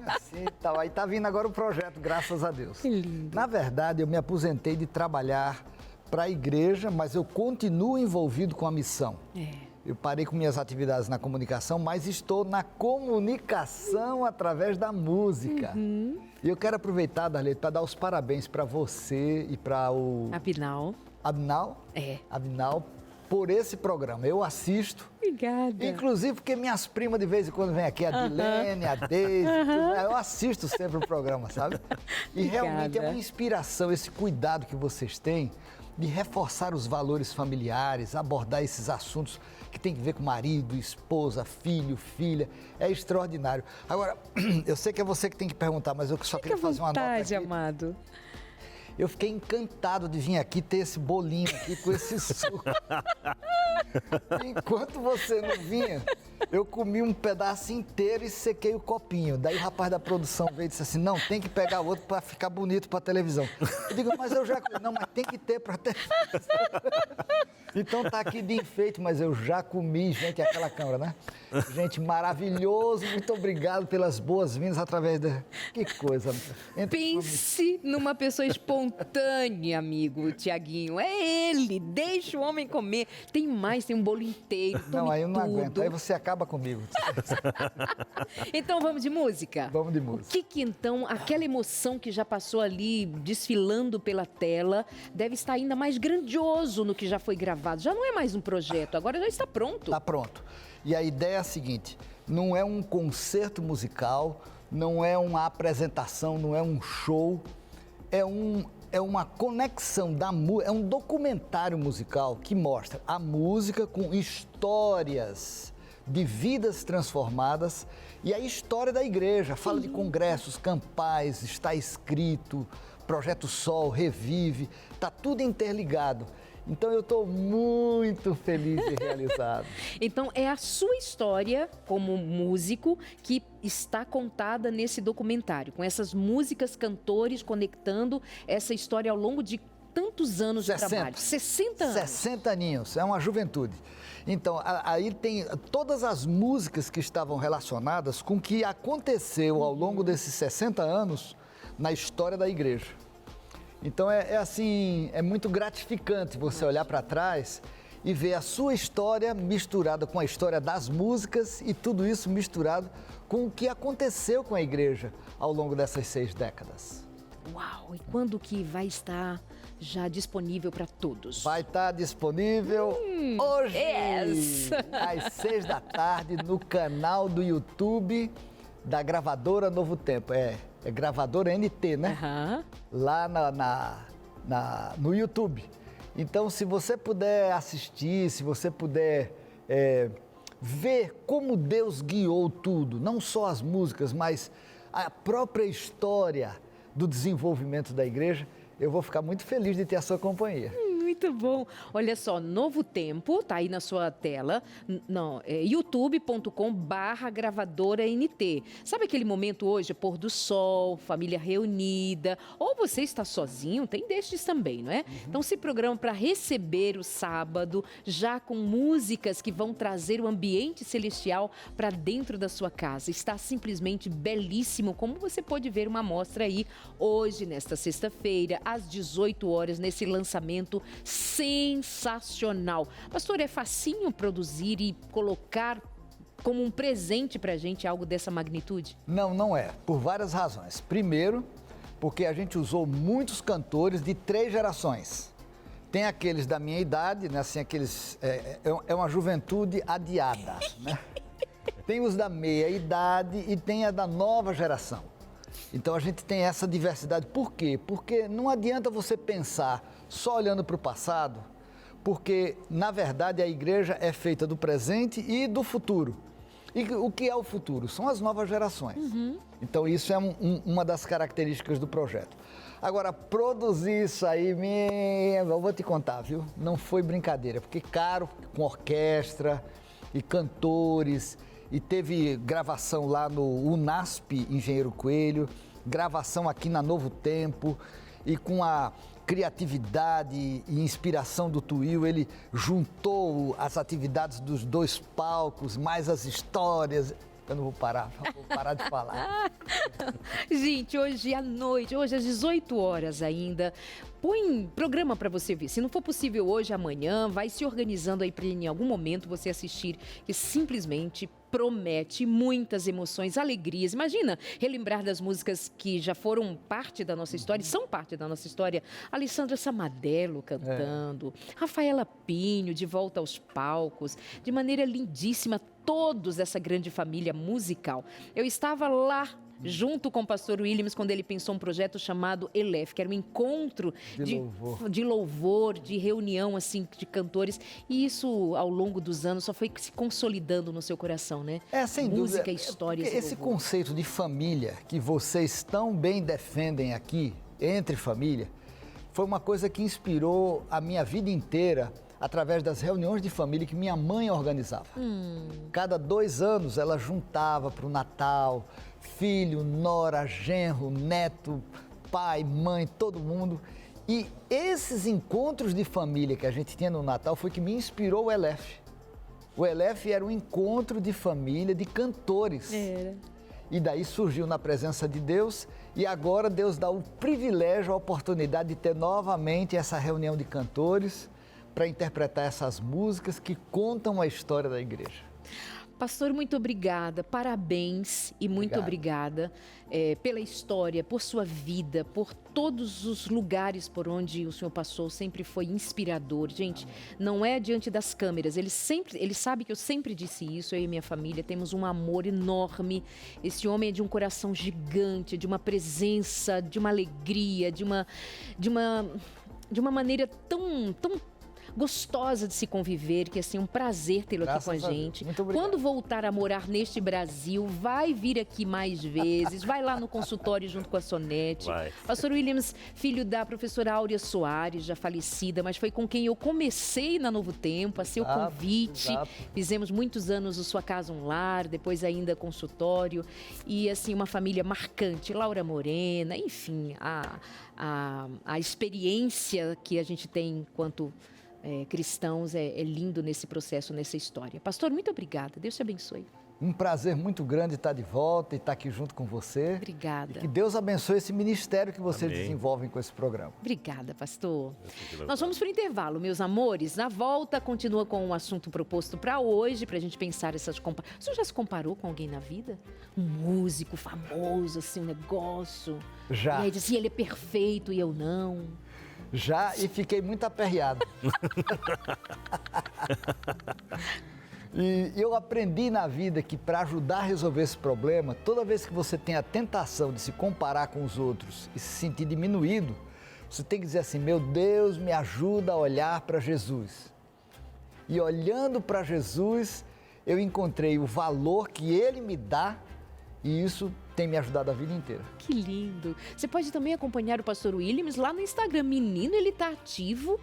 assim e tal, aí tá vindo agora o projeto, graças a Deus. Que lindo. Na verdade, eu me aposentei de trabalhar para a igreja, mas eu continuo envolvido com a missão. Eu parei com minhas atividades na comunicação, mas estou na comunicação através da música. E eu quero aproveitar, Darlete, para dar os parabéns para você e para o... Abinal. Abinal? É. Abinal, por esse programa. Eu assisto. Obrigada. Inclusive porque minhas primas de vez em quando vêm aqui, a Dilene, a Deise, eu assisto sempre o programa, sabe? E realmente é uma inspiração, esse cuidado que vocês têm de reforçar os valores familiares, abordar esses assuntos que tem que ver com marido, esposa, filho, filha. É extraordinário. Agora, eu sei que é você que tem que perguntar, mas eu só queria fazer uma nota aqui. Amado. Eu fiquei encantado de vir aqui ter esse bolinho aqui com esse suco. Enquanto você não vinha, eu comi um pedaço inteiro e sequei o copinho. Daí o rapaz da produção veio e disse assim, não, tem que pegar outro para ficar bonito para televisão. Eu digo, mas eu já comi. Não, mas tem que ter para televisão. Então tá aqui de enfeite, mas eu já comi, gente, aquela câmera, né? Gente, maravilhoso, muito obrigado pelas boas-vindas através da... Que coisa. Pense numa pessoa espontânea, amigo Tiaguinho. É ele, deixa o homem comer. Tem mais, tem um bolo inteiro, não, aí eu não tudo. aguento, aí você acaba comigo. Então vamos de música? Vamos de música. O que então, aquela emoção que já passou ali, desfilando pela tela, deve estar ainda mais grandioso no que já foi gravado. Já não é mais um projeto, agora já está pronto. Está pronto. E a ideia é a seguinte, não é um concerto musical, não é uma apresentação, não é um show, é uma conexão da música, é um documentário musical que mostra a música com histórias de vidas transformadas e a história da igreja. Fala de congressos, campais, está escrito, Projeto Sol, Revive, está tudo interligado. Então eu estou muito feliz e realizado. Então é a sua história como músico que está contada nesse documentário, com essas músicas, cantores, conectando essa história ao longo de tantos anos de trabalho. 60 anos. 60 aninhos, é uma juventude. Então, aí tem todas as músicas que estavam relacionadas com o que aconteceu ao longo desses 60 anos na história da igreja. Então, assim, é muito gratificante você olhar para trás e ver a sua história misturada com a história das músicas e tudo isso misturado com o que aconteceu com a igreja ao longo dessas 6 décadas. Uau! E quando que vai estar já disponível para todos? Vai estar disponível hoje, yes. às 6 da tarde, no canal do YouTube da gravadora Novo Tempo. É gravadora NT, né? Lá no YouTube. Então, se você puder assistir, se você puder ver como Deus guiou tudo, não só as músicas, mas a própria história do desenvolvimento da igreja, eu vou ficar muito feliz de ter a sua companhia. Muito bom. Olha só, Novo Tempo, tá aí na sua tela, youtube.com/gravadora-NT. Sabe aquele momento hoje, pôr do sol, família reunida, ou você está sozinho, tem destes também, não é? Então se programa para receber o sábado, já com músicas que vão trazer o ambiente celestial para dentro da sua casa. Está simplesmente belíssimo, como você pode ver uma amostra aí hoje, nesta sexta-feira, às 18 horas, nesse lançamento sensacional. Pastor, é facinho produzir e colocar como um presente pra gente algo dessa magnitude? Não, não é. Por várias razões. Primeiro, porque a gente usou muitos cantores de 3 gerações. Tem aqueles da minha idade, né? Assim, aqueles... É uma juventude adiada, né? Tem os da meia idade e tem a da nova geração. Então a gente tem essa diversidade. Por quê? Porque não adianta você pensar só olhando para o passado, porque, na verdade, a igreja é feita do presente e do futuro. E o que é o futuro? São as novas gerações. Então, isso é uma das características do projeto. Agora, produzir isso aí, eu vou te contar, viu? Não foi brincadeira, porque caro, com orquestra e cantores, e teve gravação lá no UNASP, Engenheiro Coelho, gravação aqui na Novo Tempo, e com a criatividade e inspiração do Tuil, ele juntou as atividades dos 2 palcos, mais as histórias. Eu não vou parar de falar. Gente, hoje à noite, hoje às 18 horas ainda, põe programa para você ver. Se não for possível hoje, amanhã, vai se organizando aí para em algum momento você assistir, que simplesmente promete muitas emoções, alegrias. Imagina relembrar das músicas que já foram parte da nossa história, são parte da nossa história. Alessandra Samadello cantando, Rafaela Pinho de volta aos palcos, de maneira lindíssima, todos dessa grande família musical. Eu estava lá junto com o pastor Williams, quando ele pensou um projeto chamado Elef, que era um encontro de louvor, de reunião assim, de cantores. E isso, ao longo dos anos, só foi se consolidando no seu coração, né? Sem música, dúvida. História. Esse conceito de família que vocês tão bem defendem aqui, entre família, foi uma coisa que inspirou a minha vida inteira através das reuniões de família que minha mãe organizava. Cada 2 anos ela juntava para o Natal, filho, nora, genro, neto, pai, mãe, todo mundo. E esses encontros de família que a gente tinha no Natal foi que me inspirou o Elef. O Elef era um encontro de família, de cantores. E daí surgiu na presença de Deus, e agora Deus dá o privilégio, a oportunidade de ter novamente essa reunião de cantores para interpretar essas músicas que contam a história da igreja. Pastor, muito obrigada, parabéns e muito obrigada pela história, por sua vida, por todos os lugares por onde o senhor passou, sempre foi inspirador. Gente, não é diante das câmeras, ele sabe que eu sempre disse isso, eu e minha família temos um amor enorme. Esse homem é de um coração gigante, de uma presença, de uma alegria, de uma maneira tão gostosa de se conviver, que assim, um prazer tê-lo aqui com a gente. Muito obrigado. Quando voltar a morar neste Brasil, vai vir aqui mais vezes, vai lá no consultório junto com a Sonete. Pastor Williams, filho da professora Áurea Soares, já falecida, mas foi com quem eu comecei na Novo Tempo, a seu convite. Fizemos muitos anos o Sua Casa um Lar, depois ainda consultório, e assim, uma família marcante, Laura Morena, enfim, a experiência que a gente tem enquanto cristãos é lindo nesse processo, nessa história. Pastor, muito obrigada. Deus te abençoe. Um prazer muito grande estar de volta e estar aqui junto com você. Obrigada. E que Deus abençoe esse ministério que vocês desenvolvem com esse programa. Obrigada, pastor. Nós vamos para o intervalo, meus amores. Na volta, continua com o assunto proposto para hoje, para a gente pensar essas comparações. O senhor já se comparou com alguém na vida? Um músico famoso, assim, um negócio? Já. E aí diz assim, ele é perfeito e eu não. Já, e fiquei muito aperreado. E eu aprendi na vida que para ajudar a resolver esse problema, toda vez que você tem a tentação de se comparar com os outros e se sentir diminuído, você tem que dizer assim, meu Deus, me ajuda a olhar para Jesus. E olhando para Jesus, eu encontrei o valor que Ele me dá e isso tem me ajudado a vida inteira. Que lindo! Você pode também acompanhar o pastor Williams lá no Instagram. Menino, ele tá ativo,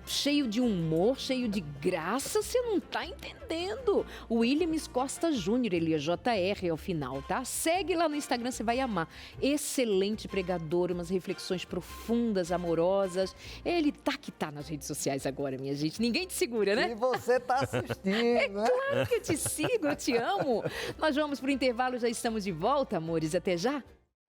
cheio de humor, cheio de graça, você não tá entendendo. O Williams Costa Júnior, ele é JR ao final, tá? Segue lá no Instagram, você vai amar. Excelente pregador, umas reflexões profundas, amorosas. Ele tá que tá nas redes sociais agora, minha gente. Ninguém te segura, né? E você tá assistindo, né? Claro que eu te sigo, eu te amo. Nós vamos pro intervalo, já estamos de volta, amores. Até já.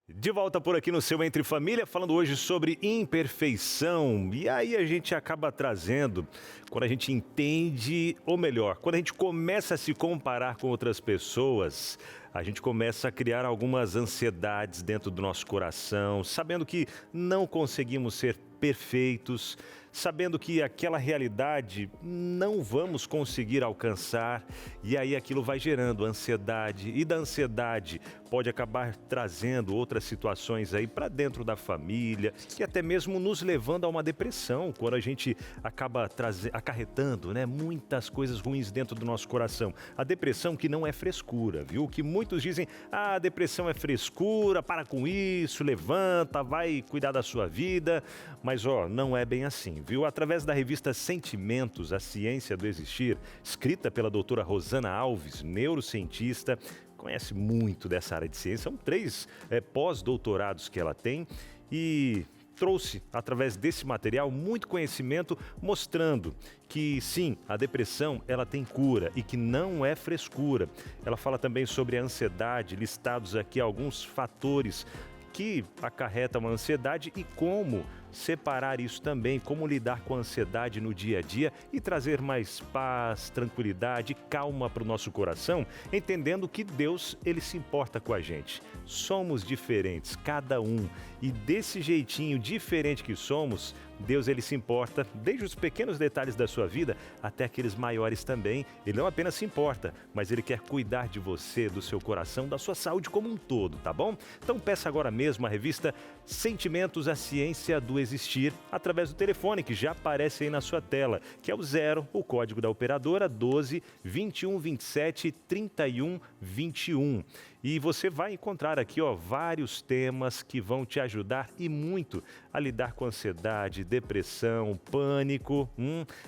De volta por aqui no seu Entre Família, falando hoje sobre imperfeição. E aí a gente acaba trazendo, quando a gente entende, ou melhor, quando a gente começa a se comparar com outras pessoas, a gente começa a criar algumas ansiedades dentro do nosso coração, sabendo que não conseguimos ser perfeitos, sabendo que aquela realidade não vamos conseguir alcançar, e aí aquilo vai gerando ansiedade, e da ansiedade pode acabar trazendo outras situações aí para dentro da família, e até mesmo nos levando a uma depressão, quando a gente acaba acarretando, né, muitas coisas ruins dentro do nosso coração. A depressão que não é frescura, viu? Que muitos dizem, a depressão é frescura, para com isso, levanta, vai cuidar da sua vida, mas não é bem assim, viu? Através da revista Sentimentos, a Ciência do Existir, escrita pela doutora Rosana Alves, neurocientista, conhece muito dessa área de ciência, são 3 pós-doutorados que ela tem e trouxe, através desse material, muito conhecimento mostrando que sim, a depressão ela tem cura e que não é frescura. Ela fala também sobre a ansiedade, listados aqui alguns fatores que acarretam a ansiedade e como separar isso também, como lidar com a ansiedade no dia a dia e trazer mais paz, tranquilidade, calma para o nosso coração, entendendo que Deus, Ele se importa com a gente. Somos diferentes, cada um, e desse jeitinho diferente que somos, Deus, Ele se importa desde os pequenos detalhes da sua vida até aqueles maiores também. Ele não apenas se importa, mas Ele quer cuidar de você, do seu coração, da sua saúde como um todo, tá bom? Então peça agora mesmo a revista Sentimentos, a Ciência do Existir, através do telefone que já aparece aí na sua tela, que é o 0, o código da operadora 12 21 27 31 21. E você vai encontrar aqui vários temas que vão te ajudar e muito a lidar com ansiedade, depressão, pânico.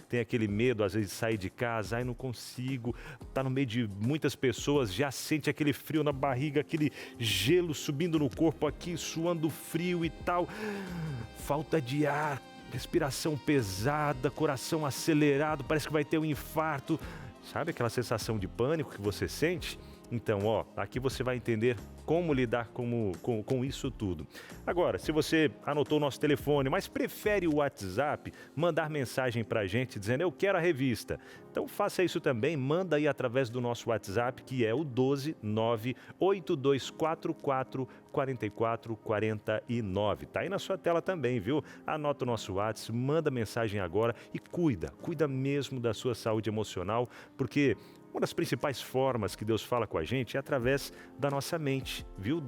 Tem aquele medo às vezes de sair de casa, não consigo, tá no meio de muitas pessoas, já sente aquele frio na barriga, aquele gelo subindo no corpo aqui, suando frio e tal, falta de ar, respiração pesada, coração acelerado, parece que vai ter um infarto. Sabe aquela sensação de pânico que você sente? Então, aqui você vai entender como lidar com isso tudo. Agora, se você anotou o nosso telefone, mas prefere o WhatsApp, mandar mensagem para a gente dizendo eu quero a revista. Então faça isso também, manda aí através do nosso WhatsApp, que é o 12 98244 4449. Tá aí na sua tela também, viu? Anota o nosso WhatsApp, manda mensagem agora e cuida mesmo da sua saúde emocional, porque uma das principais formas que Deus fala com a gente é através da nossa mente, viu?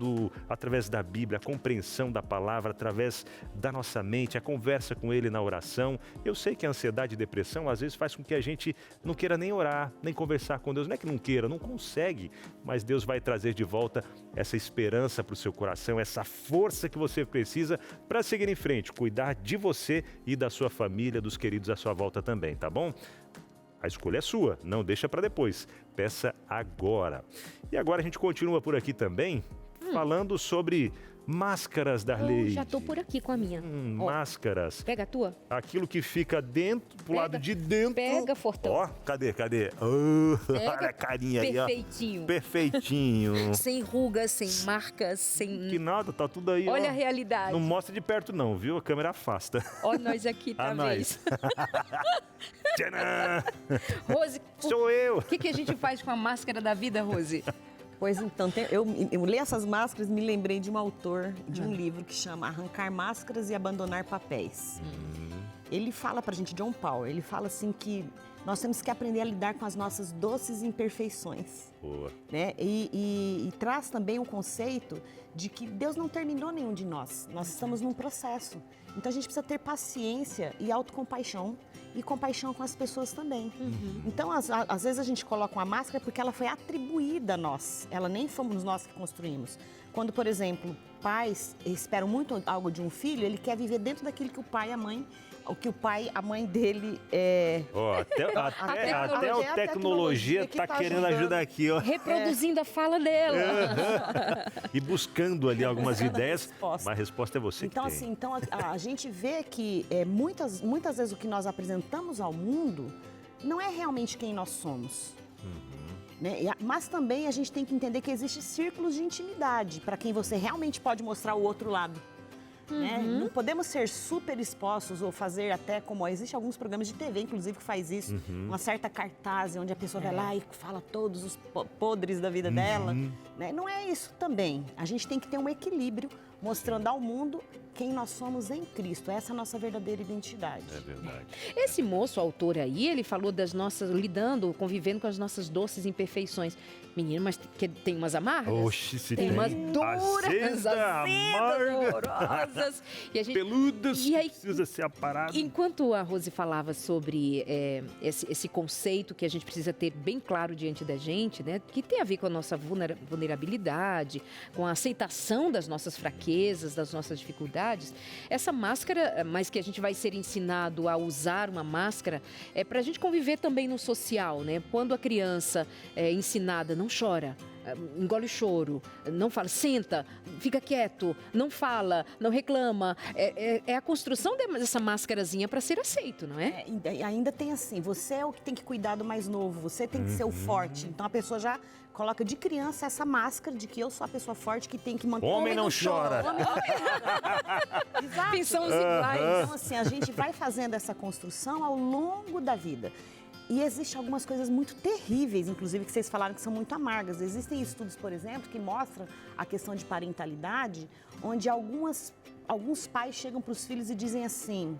Através da Bíblia, a compreensão da palavra, através da nossa mente, a conversa com Ele na oração. Eu sei que a ansiedade e depressão às vezes faz com que a gente não queira nem orar, nem conversar com Deus. Não é que não queira, não consegue, mas Deus vai trazer de volta essa esperança para o seu coração, essa força que você precisa para seguir em frente, cuidar de você e da sua família, dos queridos à sua volta também, tá bom? A escolha é sua, não deixa para depois, peça agora. E agora a gente continua por aqui também, falando sobre máscaras, Darley. Já tô por aqui com a minha. Máscaras. Pega a tua. Aquilo que fica dentro, pro lado de dentro. Pega, Fortão. Cadê? Olha a carinha aí, perfeitinho. Perfeitinho. Sem rugas, sem marcas, sem... Que nada, tá tudo aí, Olha a realidade. Não mostra de perto não, viu? A câmera afasta. Ó nós aqui também. Tcharam! Rose, sou eu. O que a gente faz com a máscara da vida, Rose? Pois então, eu li essas máscaras e me lembrei de um autor de um livro que chama Arrancar Máscaras e Abandonar Papéis. ele fala pra gente, John Paul, ele fala assim que nós temos que aprender a lidar com as nossas doces imperfeições. Boa. Né? E traz também um conceito de que Deus não terminou nenhum de nós. Nós estamos num processo. Então a gente precisa ter paciência e autocompaixão e compaixão com as pessoas também. Então, às vezes a gente coloca uma máscara porque ela foi atribuída a nós. Ela nem fomos nós que construímos. Quando, por exemplo, pais esperam muito algo de um filho, ele quer viver dentro daquilo que o pai e a mãe, o que o pai, a mãe dele é... Até a tecnologia está querendo ajudar aqui, ó. Reproduzindo a fala dela. E buscando ali algumas ideias, mas a resposta é você então, que tem. Assim, então, a gente vê que muitas vezes o que nós apresentamos ao mundo não é realmente quem nós somos. Né? Mas também a gente tem que entender que existem círculos de intimidade para quem você realmente pode mostrar o outro lado. Né? Não podemos ser super expostos ou fazer até como existem alguns programas de TV, inclusive, que faz isso, uma certa cartaz onde a pessoa vai lá e fala todos os podres da vida dela. Né? Não é isso também. A gente tem que ter um equilíbrio mostrando ao mundo quem nós somos em Cristo. Essa é a nossa verdadeira identidade. É verdade. Esse moço, autor aí, ele falou das nossas, convivendo com as nossas doces imperfeições. Menino, mas tem umas amargas? Oxe, se tem umas duras, amargas, horrorosas. E a gente... peludas, e aí, precisa ser aparado. Enquanto a Rose falava sobre esse conceito que a gente precisa ter bem claro diante da gente, né? Que tem a ver com a nossa vulnerabilidade, com a aceitação das nossas fraquezas, das nossas dificuldades. Essa máscara, mas que a gente vai ser ensinado a usar uma máscara, é para a gente conviver também no social, né? Quando a criança é ensinada, não chora, engole o choro, não fala, senta, fica quieto, não fala, não reclama. É a construção dessa máscarazinha para ser aceito, não é? Ainda tem assim, você é o que tem que cuidar do mais novo, você tem que ser o forte. Então a pessoa já coloca de criança essa máscara de que eu sou a pessoa forte que tem que manter... Homem não chora. Homem não chora. Exato. Pensamos iguais. Então assim, a gente vai fazendo essa construção ao longo da vida. E existem algumas coisas muito terríveis, inclusive, que vocês falaram que são muito amargas. Existem estudos, por exemplo, que mostram a questão de parentalidade, onde alguns pais chegam para os filhos e dizem assim,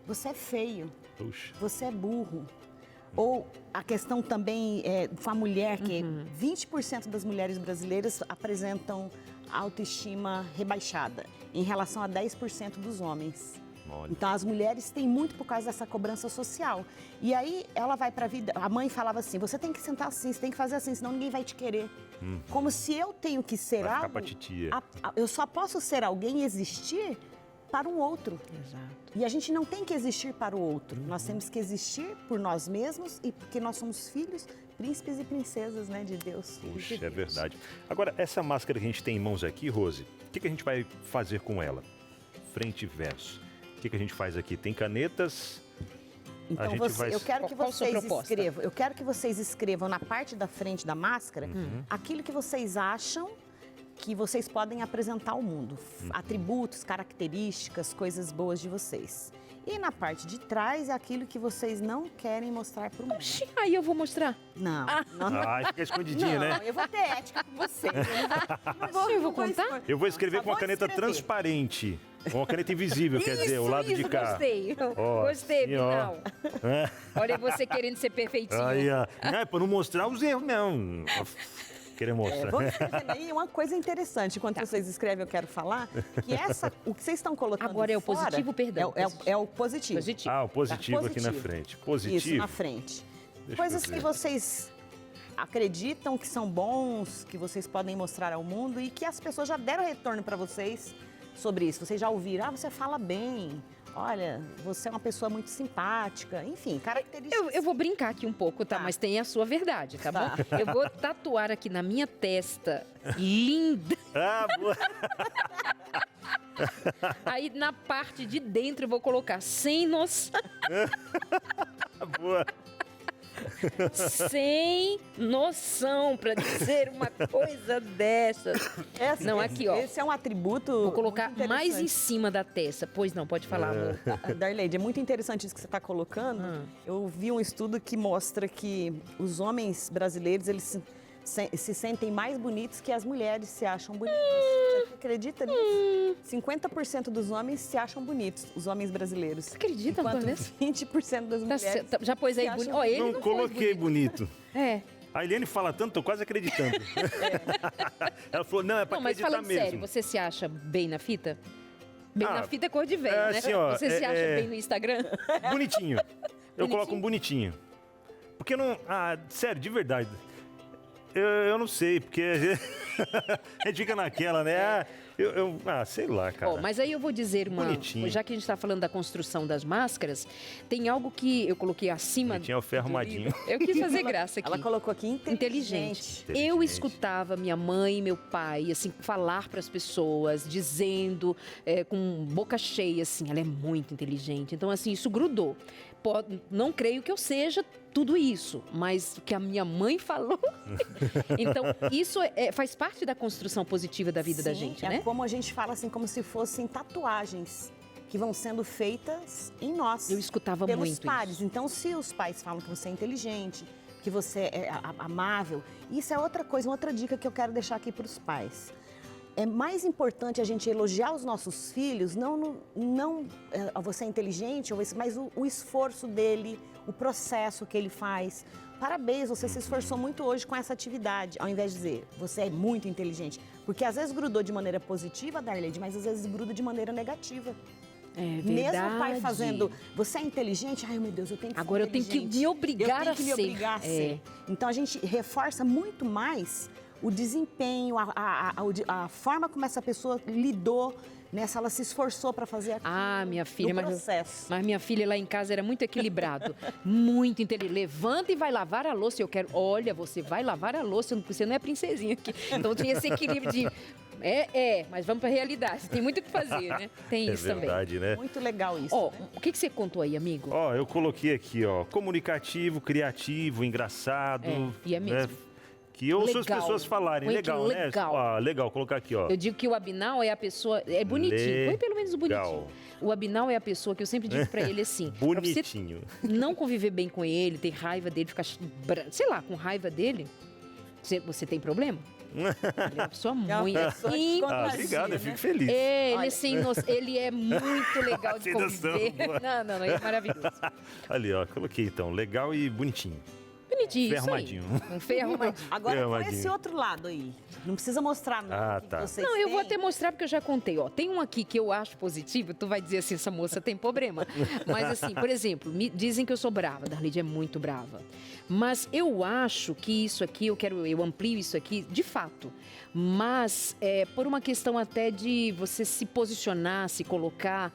você é feio, Puxa. você é burro. Ou a questão também com a mulher, que 20% das mulheres brasileiras apresentam autoestima rebaixada, em relação a 10% dos homens. Olha. Então, as mulheres têm muito por causa dessa cobrança social. E aí, ela vai para a vida... A mãe falava assim, você tem que sentar assim, você tem que fazer assim, senão ninguém vai te querer. Como se eu tenho que ser vai algo... Ficar pra titia. Eu só posso ser alguém e existir para um outro. Exato. E a gente não tem que existir para o outro. Nós temos que existir por nós mesmos e porque nós somos filhos, príncipes e princesas, né, de Deus. Puxa, é verdade. Agora, essa máscara que a gente tem em mãos aqui, Rose, o que a gente vai fazer com ela? Frente e verso. O que a gente faz aqui? Tem canetas? Então, eu quero que vocês escrevam. Eu quero que vocês escrevam na parte da frente da máscara aquilo que vocês acham que vocês podem apresentar ao mundo. Atributos, características, coisas boas de vocês. E na parte de trás é aquilo que vocês não querem mostrar para o mundo. Oxi, aí eu vou mostrar. Não. Fica escondidinho, né? Eu vou ter ética com vocês. Eu vou contar? Eu vou escrever com uma caneta transparente. Com uma caneta invisível, quer dizer, o lado de cá. Gostei. Gostei, Pinal. Olha você querendo ser perfeitinho. Aí, não é para não mostrar os erros, não. Querer mostrar. Vou escrevendo aí uma coisa interessante. Enquanto vocês escrevem, eu quero falar que o que vocês estão colocando agora é o fora, positivo, perdão. É o positivo. O positivo aqui na frente. Positivo? Isso, na frente. Coisas que vocês acreditam que são bons, que vocês podem mostrar ao mundo e que as pessoas já deram retorno para vocês sobre isso. Vocês já ouviram, você fala bem, olha, você é uma pessoa muito simpática, enfim, características. Eu vou brincar aqui um pouco, tá? Mas tem a sua verdade, tá bom? Eu vou tatuar aqui na minha testa, linda. Boa. Aí na parte de dentro eu vou colocar sem noção. Boa. Sem noção pra dizer uma coisa dessa. Não, aqui, ó. Esse é um atributo. Vou colocar mais em cima da testa. Pois não, pode falar, amor. Darleide, é muito interessante isso que você está colocando. Eu vi um estudo que mostra que os homens brasileiros, eles se sentem mais bonitos que as mulheres se acham bonitas. acredita nisso? 50% dos homens se acham bonitos, os homens brasileiros. Você acredita nisso? 20% das mulheres. Já pôs aí bonito? Oh, ele não coloquei bonito. É. A Eliane fala tanto, tô quase acreditando. Ela falou, não, é pra acreditar mas falando mesmo. sério, você se acha bem na fita? Bem na fita é cor de velho, né? Assim, ó, você se acha bem no Instagram? Bonitinho. Eu coloco um bonitinho. Porque não... sério, de verdade. Eu não sei, porque a gente fica naquela, né? Sei lá, cara. Mas aí eu vou dizer Bonitinho. já que a gente está falando da construção das máscaras, tem algo que eu coloquei acima... Tinha o ferro armadinho. Eu quis fazer graça aqui. Ela colocou aqui inteligente. Eu escutava minha mãe e meu pai, assim, falar para as pessoas, dizendo, com boca cheia, assim, ela é muito inteligente. Então, assim, isso grudou. Não creio que eu seja tudo isso, mas o que a minha mãe falou. Então, isso faz parte da construção positiva da vida da gente, né? É como a gente fala assim, como se fossem tatuagens que vão sendo feitas em nós. Eu escutava pelos muito pares. isso. Então, se os pais falam que você é inteligente, que você é amável, isso é outra coisa, outra dica que eu quero deixar aqui para os pais. É mais importante a gente elogiar os nossos filhos, não você é inteligente, mas o esforço dele, o processo que ele faz. Parabéns, você se esforçou muito hoje com essa atividade, ao invés de dizer, você é muito inteligente. Porque às vezes grudou de maneira positiva, Darleide, mas às vezes gruda de maneira negativa. É verdade. Mesmo o pai fazendo, você é inteligente? Ai, meu Deus, eu tenho que ser Agora eu tenho que me obrigar a ser. Eu tenho que me obrigar a ser. Então a gente reforça muito mais o desempenho, a forma como essa pessoa lidou, né? Se ela se esforçou para fazer aquilo. Minha filha, processo. Mas minha filha lá em casa era muito equilibrado, muito inteligente. Levanta e vai lavar a louça. Eu quero, olha, você vai lavar a louça, você não é princesinha aqui. Então tinha esse equilíbrio de... mas vamos para a realidade. Tem muito o que fazer, né? Tem isso também. É verdade, né? Muito legal isso. Né? O que você contou aí, amigo? Eu coloquei aqui, comunicativo, criativo, engraçado. E é mesmo. Né? Que ouço as pessoas falarem. Legal, né? Legal, colocar aqui, ó. Eu digo que o Abinal é a pessoa... É bonitinho. Põe pelo menos o bonitinho. O Abinal é a pessoa que eu sempre digo pra ele assim... Bonitinho. Pra você não conviver bem com ele, ter raiva dele, ficar, sei lá, com raiva dele, você tem problema? Ele é uma pessoa muito... Obrigado, eu fico feliz. Ele é muito legal de conviver. Não, ele é maravilhoso. Ali, ó, coloquei então, legal e bonitinho. Bonitinho, ferro armadinho. Um ferro armadinho. Agora, por esse outro lado aí. Não precisa mostrar muito que vocês Não, eu vou até mostrar porque eu já contei. Tem um aqui que eu acho positivo, tu vai dizer assim, essa moça tem problema. Mas assim, por exemplo, me dizem que eu sou brava. Darleide é muito brava. Mas eu acho que isso aqui, eu amplio isso aqui, de fato. Mas por uma questão até de você se posicionar, se colocar...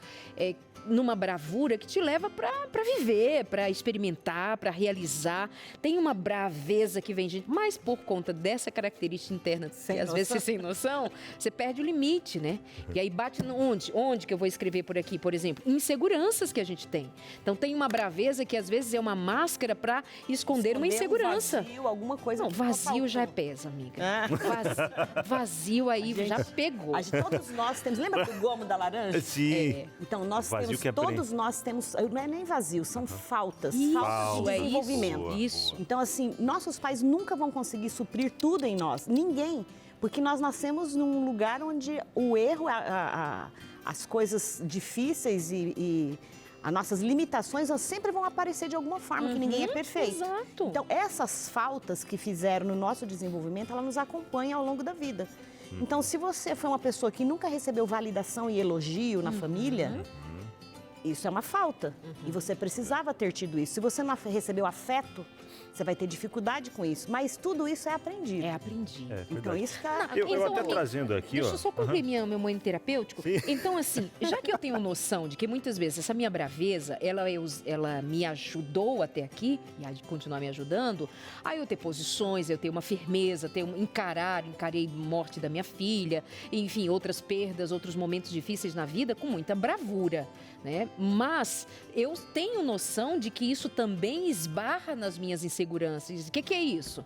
numa bravura que te leva para viver, para experimentar, para realizar. Tem uma braveza que vem, gente, mas por conta dessa característica interna, que às vezes você sem noção, você perde o limite, né? E aí bate onde que eu vou escrever por aqui, por exemplo? Inseguranças que a gente tem. Então tem uma braveza que às vezes é uma máscara para esconder uma insegurança. Vazio, alguma coisa. Não, vazio já pesa, amiga. Vazio aí já pegou. Todos nós temos, lembra do gomo da laranja? Sim. Então nós temos, todos nós temos, não é nem vazio, são faltas de desenvolvimento. Isso. Então assim, nossos pais nunca vão conseguir suprir tudo em nós, ninguém, porque nós nascemos num lugar onde o erro, as coisas difíceis e as nossas limitações sempre vão aparecer de alguma forma, que ninguém é perfeito. Exato. Então essas faltas que fizeram no nosso desenvolvimento, ela nos acompanha ao longo da vida. Então se você foi uma pessoa que nunca recebeu validação e elogio na família... Isso é uma falta. E você precisava ter tido isso. Se você não recebeu afeto, você vai ter dificuldade com isso. Mas tudo isso é aprendido. É aprendido. Então isso tá... Eu até trazendo aqui, Deixa eu só cumprir meu momento terapêutico. Sim. Então, assim, já que eu tenho noção de que muitas vezes essa minha braveza, ela me ajudou até aqui, e há de continuar me ajudando, a eu ter posições, eu ter uma firmeza, encarei a morte da minha filha, enfim, outras perdas, outros momentos difíceis na vida com muita bravura, né? Mas eu tenho noção de que isso também esbarra nas minhas inseguranças. O que é isso?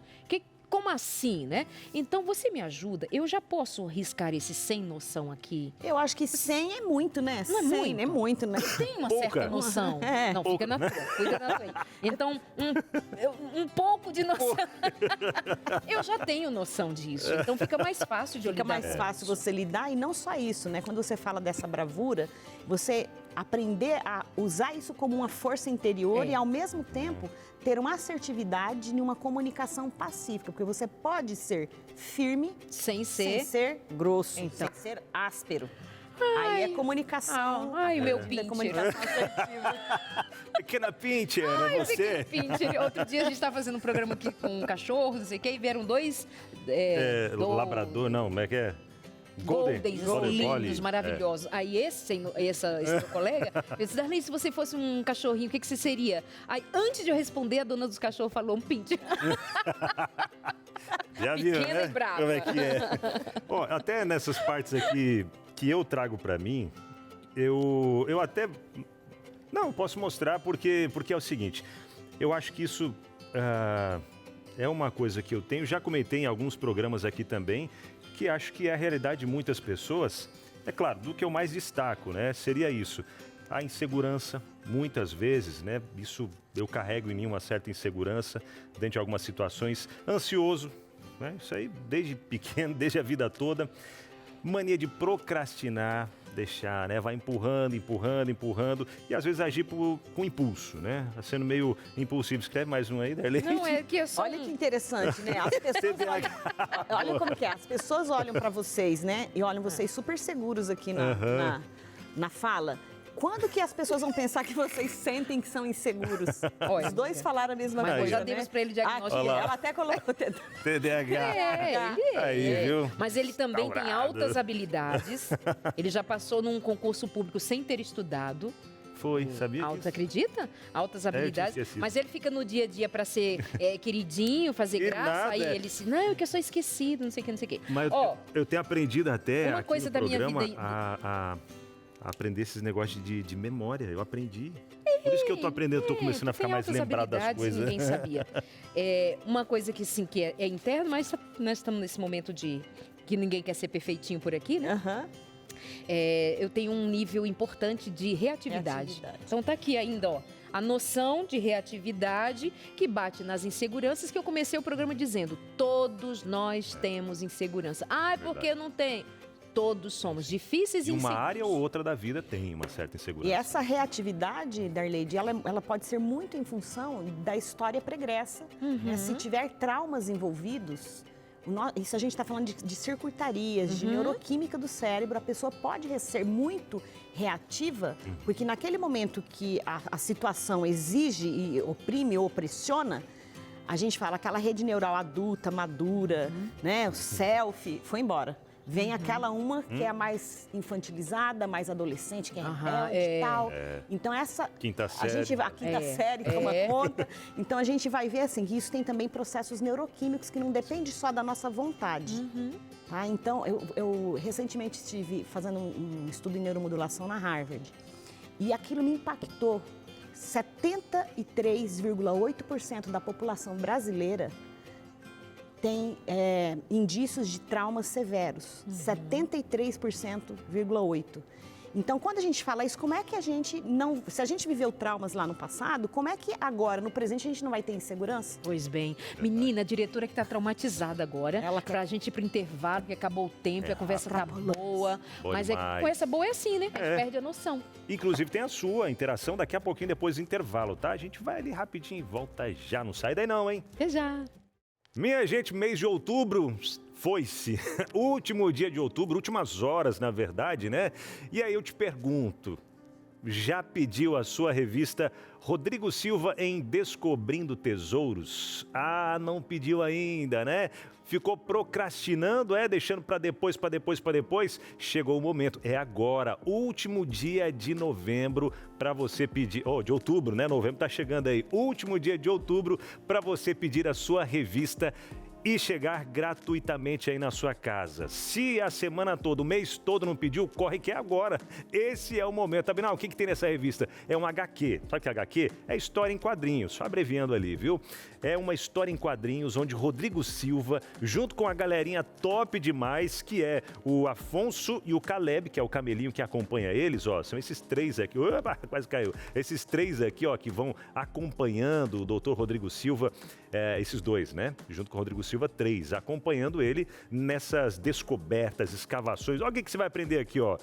como assim, né? Então, você me ajuda? Eu já posso riscar esse sem noção aqui? Eu acho que 100 é muito, né? Não é 100 muito? é muito, né? Tem uma Pouca. certa noção. Não, Pouca. fica na tua, cuida da tua aí. Então, um pouco de noção. Eu já tenho noção disso, então fica mais fácil de eu Fica lidar mais com fácil isso. você lidar, e não só isso, né? Quando você fala dessa bravura, você aprender a usar isso como uma força interior e, ao mesmo tempo, ter uma assertividade e uma comunicação pacífica, porque você pode ser firme sem ser grosso, sem ser áspero. Aí é comunicação. Ai, meu É pincher. comunicação assertiva. Pequena Pincher, é você? Pincher. Outro dia a gente estava fazendo um programa aqui com cachorros, não sei o que, e vieram dois... Labrador, não, como é que é? Goldens, lindos, Collie. maravilhosos. Aí esse meu colega, eu disse, Darlene, se você fosse um cachorrinho, o que você seria? Aí, antes de eu responder, a dona dos cachorros falou um pincher. Já viu, Pequena né? e brava. Como é que é? Ó, até nessas partes aqui que eu trago pra mim, eu até... Não, posso mostrar porque é o seguinte, eu acho que isso é uma coisa que eu tenho, já comentei em alguns programas aqui também, que acho que é a realidade de muitas pessoas. É claro, do que eu mais destaco, né? Seria isso. A insegurança, muitas vezes, né? Isso eu carrego em mim uma certa insegurança dentro de algumas situações. Ansioso, né? Isso aí desde pequeno, desde a vida toda. Mania de procrastinar, deixar, né? Vai empurrando e às vezes agir com impulso, né? Tá sendo meio impulsivo. Escreve mais um aí, Darlene. Não, é que Olha que interessante, né? As pessoas olha como que é. As pessoas olham para vocês, né? E olham vocês super seguros aqui na fala. Quando que as pessoas vão pensar que vocês sentem que são inseguros? Olha, os dois falaram a mesma coisa, já né? demos para ele diagnóstico. Aqui, ela até colocou TDAH. Aí, viu? Mas ele também tem Taurado. altas habilidades. Ele já passou num concurso público sem ter estudado. Foi, sabia Altas, disso? acredita? Altas eu tinha habilidades. esquecido. Mas ele fica no dia a dia para ser queridinho, fazer E graça. nada. Aí ele se, não, é que eu sou esquecido, não sei o que, não sei o que. Mas Ó, eu tenho aprendido até uma aqui coisa no da minha programa vida- a aprender esses negócios de memória. Eu aprendi. Por isso que eu tô aprendendo, tô começando a ficar tem mais altas lembrado das habilidades e coisas. ninguém sabia. Uma coisa que sim, que é interno, mas nós estamos nesse momento de que ninguém quer ser perfeitinho por aqui, né? Aham. Eu tenho um nível importante de reatividade. Então tá aqui ainda, ó, a noção de reatividade que bate nas inseguranças, que eu comecei o programa dizendo, todos nós temos insegurança. Ah, é porque eu não tenho. Todos somos difíceis e E uma inseguros. área ou outra da vida tem uma certa insegurança. E essa reatividade, Darleide, ela pode ser muito em função da história pregressa. Né? Se tiver traumas envolvidos, isso a gente está falando de circuitarias, de neuroquímica do cérebro, a pessoa pode ser muito reativa, porque naquele momento que a situação exige e oprime ou pressiona, a gente fala aquela rede neural adulta, madura, né? O self, foi embora. Vem aquela uma que é a mais infantilizada, mais adolescente, que é rebelde e tal. Então essa... Quinta A série. quinta série toma conta. Então a gente vai ver assim que isso tem também processos neuroquímicos que não depende só da nossa vontade. Tá? Então eu recentemente estive fazendo um estudo em neuromodulação na Harvard e aquilo me impactou. 73,8% da população brasileira tem indícios de traumas severos, 73,8%. Então, quando a gente fala isso, como é que a gente não... Se a gente viveu traumas lá no passado, como é que agora, no presente, a gente não vai ter insegurança? Pois bem. Menina, a diretora que tá traumatizada agora, Ela pra gente ir pro intervalo, porque acabou o tempo e a conversa tá boa. Boa Mas demais. conversa boa é assim, né? A gente perde a noção. Inclusive tem a sua interação daqui a pouquinho depois do intervalo, tá? A gente vai ali rapidinho e volta já. Não sai daí não, hein? Até já. Minha gente, mês de outubro foi-se. Último dia de outubro, últimas horas, na verdade, né? E aí eu te pergunto, já pediu a sua revista Rodrigo Silva em Descobrindo Tesouros? Ah, não pediu ainda, né? Ficou procrastinando, deixando para depois. Chegou o momento, é agora, último dia de novembro para você pedir, de outubro, né? Novembro tá chegando aí. Último dia de outubro para você pedir a sua revista e chegar gratuitamente aí na sua casa. Se a semana toda, o mês todo não pediu, corre que é agora. Esse é o momento. Abinal, o que tem nessa revista? É um HQ. Sabe o que é HQ? É história em quadrinhos, só abreviando ali, viu? É uma história em quadrinhos onde Rodrigo Silva, junto com a galerinha top demais, que é o Afonso e o Caleb, que é o camelinho que acompanha eles, ó, são esses três aqui, opa, quase caiu, esses três aqui, ó, que vão acompanhando o doutor Rodrigo Silva, esses dois, né? Junto com o Rodrigo Silva, 3, acompanhando ele nessas descobertas, escavações. Olha o que você vai aprender aqui, ó.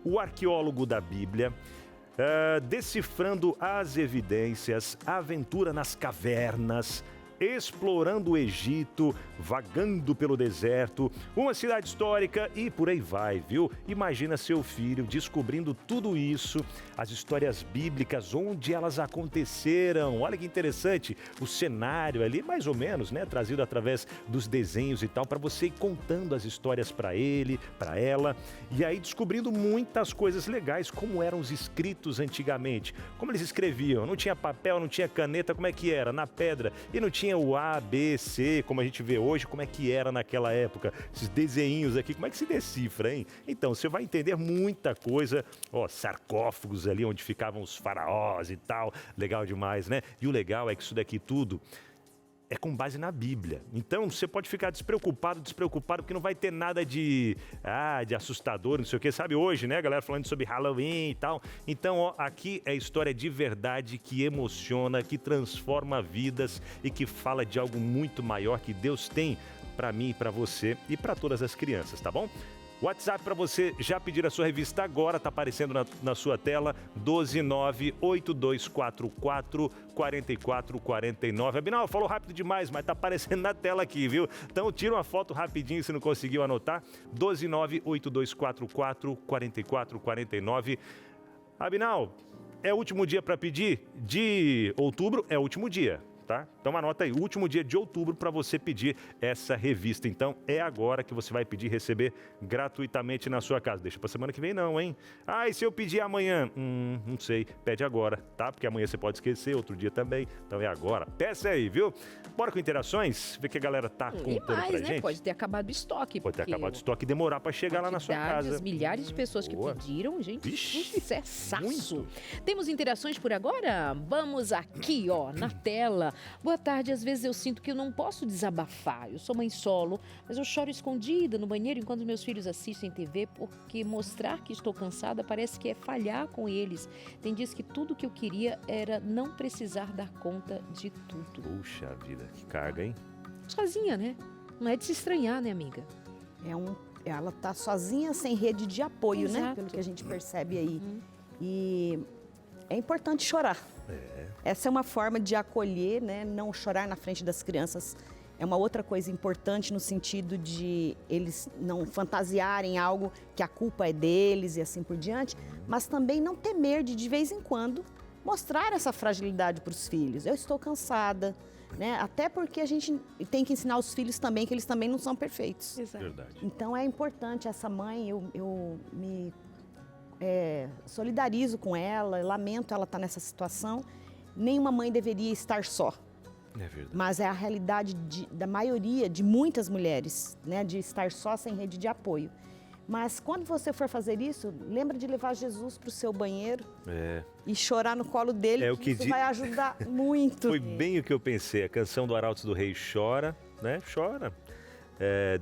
O arqueólogo da Bíblia, decifrando as evidências, aventura nas cavernas, explorando o Egito, vagando pelo deserto, uma cidade histórica e por aí vai, viu? Imagina seu filho descobrindo tudo isso, as histórias bíblicas, onde elas aconteceram. Olha que interessante, o cenário ali, mais ou menos, né? Trazido através dos desenhos e tal, para você ir contando as histórias para ele, para ela, e aí descobrindo muitas coisas legais, como eram os escritos antigamente, como eles escreviam. Não tinha papel, não tinha caneta, como é que era? Na pedra. E não tinha o A, B, C, como a gente vê hoje, como é que era naquela época. Esses desenhinhos aqui, como é que se decifra, hein? Então, você vai entender muita coisa. Ó, sarcófagos ali onde ficavam os faraós e tal. Legal demais, né? E o legal é que isso daqui tudo é com base na Bíblia. Então, você pode ficar despreocupado, porque não vai ter nada de assustador, não sei o que. Sabe, hoje, né, galera falando sobre Halloween e tal. Então, ó, aqui é história de verdade que emociona, que transforma vidas e que fala de algo muito maior que Deus tem para mim, para você e para todas as crianças, tá bom? WhatsApp para você já pedir a sua revista agora, tá aparecendo na sua tela, 12982444449. Abinal, falou rápido demais, mas tá aparecendo na tela aqui, viu? Então tira uma foto rapidinho se não conseguiu anotar, 12982444449. Abinal, é o último dia para pedir? De outubro é o último dia. Tá? Então anota aí, o último dia de outubro para você pedir essa revista. Então é agora que você vai pedir e receber gratuitamente na sua casa. Deixa para semana que vem não, hein? E se eu pedir amanhã? Não sei, pede agora, tá? Porque amanhã você pode esquecer, outro dia também. Então é agora. Peça aí, viu? Bora com interações? Ver que a galera tá contando mais, pra né? gente. Pode ter acabado o estoque. Pode ter acabado o estoque e demorar para chegar lá na sua casa. Milhares de pessoas que pediram, gente. Vixe, sucesso. Temos interações por agora? Vamos aqui, ó, na tela. Boa tarde, às vezes eu sinto que eu não posso desabafar. Eu sou mãe solo, mas eu choro escondida no banheiro enquanto meus filhos assistem TV, porque mostrar que estou cansada parece que é falhar com eles. Tem dias que tudo que eu queria era não precisar dar conta de tudo. Puxa vida, que carga, hein? Sozinha, né? Não é de se estranhar, né, amiga? Ela tá sozinha, sem rede de apoio, Exato. né? Pelo que a gente percebe aí. E é importante chorar. Essa é uma forma de acolher, né? Não chorar na frente das crianças é uma outra coisa importante no sentido de eles não fantasiarem algo que a culpa é deles e assim por diante, mas também não temer de vez em quando, mostrar essa fragilidade para os filhos. Eu estou cansada, né? Até porque a gente tem que ensinar os filhos também que eles também não são perfeitos. Exato. Verdade. Então é importante essa mãe, eu me solidarizo com ela, lamento ela estar nessa situação. Nenhuma mãe deveria estar só. É verdade. Mas é a realidade da maioria, de muitas mulheres, né? De estar só sem rede de apoio. Mas quando você for fazer isso, lembra de levar Jesus para o seu banheiro e chorar no colo dele, que isso vai ajudar muito. Foi bem o que eu pensei. A canção do Arautos do Rei chora, né? Chora.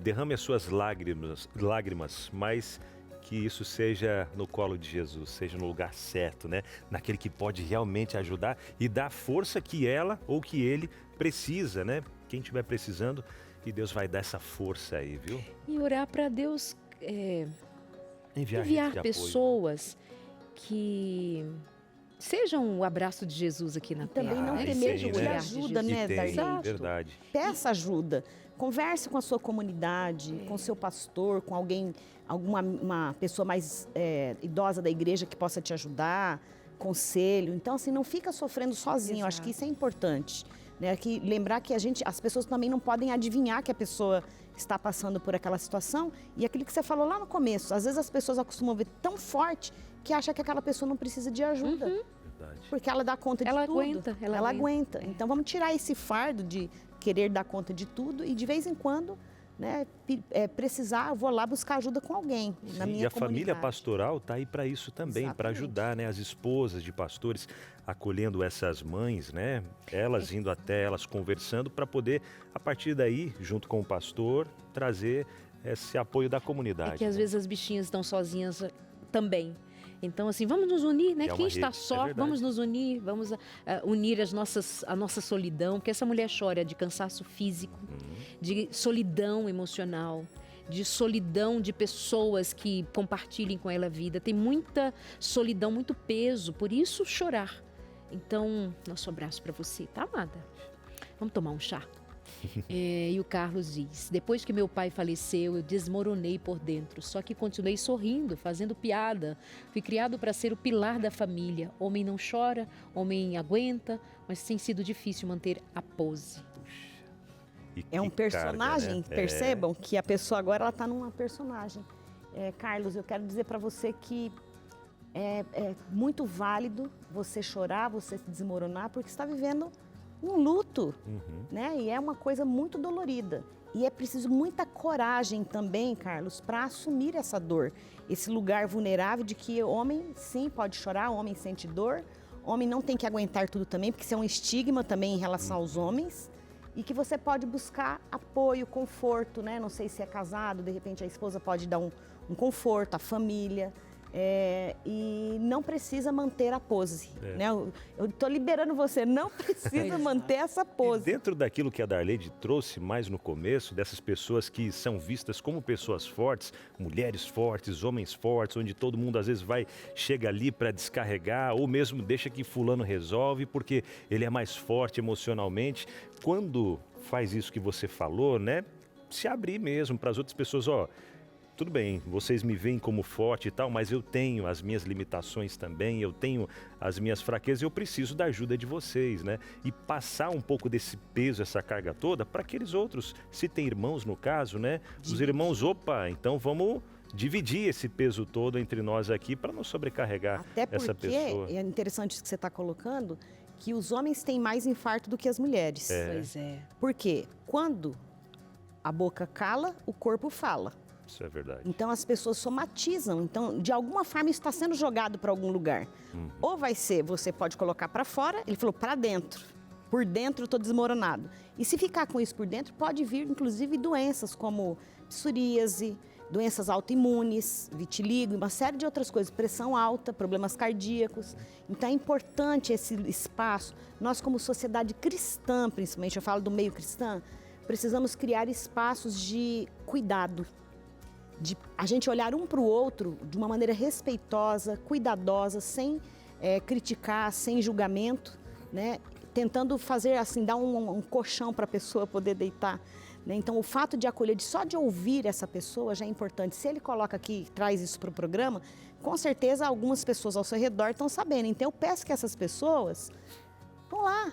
Derrame as suas lágrimas, mas que isso seja no colo de Jesus, seja no lugar certo, né? Naquele que pode realmente ajudar e dar a força que ela ou que ele precisa, né? Quem estiver precisando, e Deus vai dar essa força aí, viu? E orar para Deus enviar pessoas que sejam o abraço de Jesus aqui na terra. Também não temer de pedir ajuda, né, Darlene? Verdade. Peça ajuda. Converse com a sua comunidade, com o seu pastor, com alguém, uma pessoa mais idosa da igreja que possa te ajudar, conselho. Então, assim, não fica sofrendo sozinho. Eu acho que isso é importante. Né? Lembrar que as pessoas também não podem adivinhar que a pessoa está passando por aquela situação. E aquilo que você falou lá no começo, às vezes as pessoas acostumam ver tão forte que acham que aquela pessoa não precisa de ajuda. Porque ela dá conta de tudo. Ela aguenta. É. Então vamos tirar esse fardo de querer dar conta de tudo e de vez em quando, né, precisar, eu vou lá buscar ajuda com alguém. Sim, na minha e a comunidade. família pastoral está aí para isso também, para ajudar, né, as esposas de pastores acolhendo essas mães, né, elas indo até elas, conversando para poder, a partir daí, junto com o pastor, trazer esse apoio da comunidade. É que às vezes as bichinhas estão sozinhas também. Então, assim, vamos nos unir, né? Quem está só, vamos nos unir, vamos unir a nossa solidão, porque essa mulher chora de cansaço físico, de solidão emocional, de solidão de pessoas que compartilhem com ela a vida. Tem muita solidão, muito peso, por isso chorar. Então, nosso abraço para você, tá, amada? Vamos tomar um chá? E o Carlos diz: depois que meu pai faleceu, eu desmoronei por dentro, só que continuei sorrindo, fazendo piada. Fui criado para ser o pilar da família. Homem não chora, homem aguenta, mas tem sido difícil manter a pose. É um personagem, carga, né? Percebam que a pessoa agora está numa personagem. Carlos, eu quero dizer para você que é muito válido você chorar, você se desmoronar, porque você está vivendo um luto, né? E é uma coisa muito dolorida. E é preciso muita coragem também, Carlos, para assumir essa dor. Esse lugar vulnerável de que homem, sim, pode chorar, homem sente dor, homem não tem que aguentar tudo também, porque isso é um estigma também em relação aos homens. E que você pode buscar apoio, conforto, né? Não sei se é casado, de repente a esposa pode dar um conforto, a família. E não precisa manter a pose, né? Eu estou liberando você, não precisa manter essa pose. E dentro daquilo que a Darleide trouxe mais no começo, dessas pessoas que são vistas como pessoas fortes, mulheres fortes, homens fortes, onde todo mundo às vezes chega ali para descarregar, ou mesmo deixa que fulano resolve porque ele é mais forte emocionalmente. Quando faz isso que você falou, né? Se abrir mesmo para as outras pessoas, tudo bem, vocês me veem como forte e tal, mas eu tenho as minhas limitações também, eu tenho as minhas fraquezas, eu preciso da ajuda de vocês, né? E passar um pouco desse peso, essa carga toda, para aqueles outros, se tem irmãos no caso, né? Os irmãos, então vamos dividir esse peso todo entre nós aqui para não sobrecarregar essa pessoa. É interessante isso que você está colocando, que os homens têm mais infarto do que as mulheres. Pois é. Por quê? Quando a boca cala, o corpo fala. Isso é verdade. Então as pessoas somatizam. Então, de alguma forma, isso está sendo jogado para algum lugar. Ou vai ser, você pode colocar para fora, ele falou para dentro. Por dentro eu estou desmoronado. E se ficar com isso por dentro, pode vir, inclusive, doenças como psoríase, doenças autoimunes, vitiligo e uma série de outras coisas. Pressão alta, problemas cardíacos. Então é importante esse espaço. Nós, como sociedade cristã, principalmente, eu falo do meio cristã, precisamos criar espaços de cuidado. De a gente olhar um para o outro de uma maneira respeitosa, cuidadosa, sem criticar, sem julgamento, né? Tentando fazer assim, dar um colchão para a pessoa poder deitar, né? Então o fato de acolher, só de ouvir essa pessoa já é importante. Se ele coloca aqui, traz isso para o programa, com certeza algumas pessoas ao seu redor estão sabendo. Então eu peço que essas pessoas vão lá.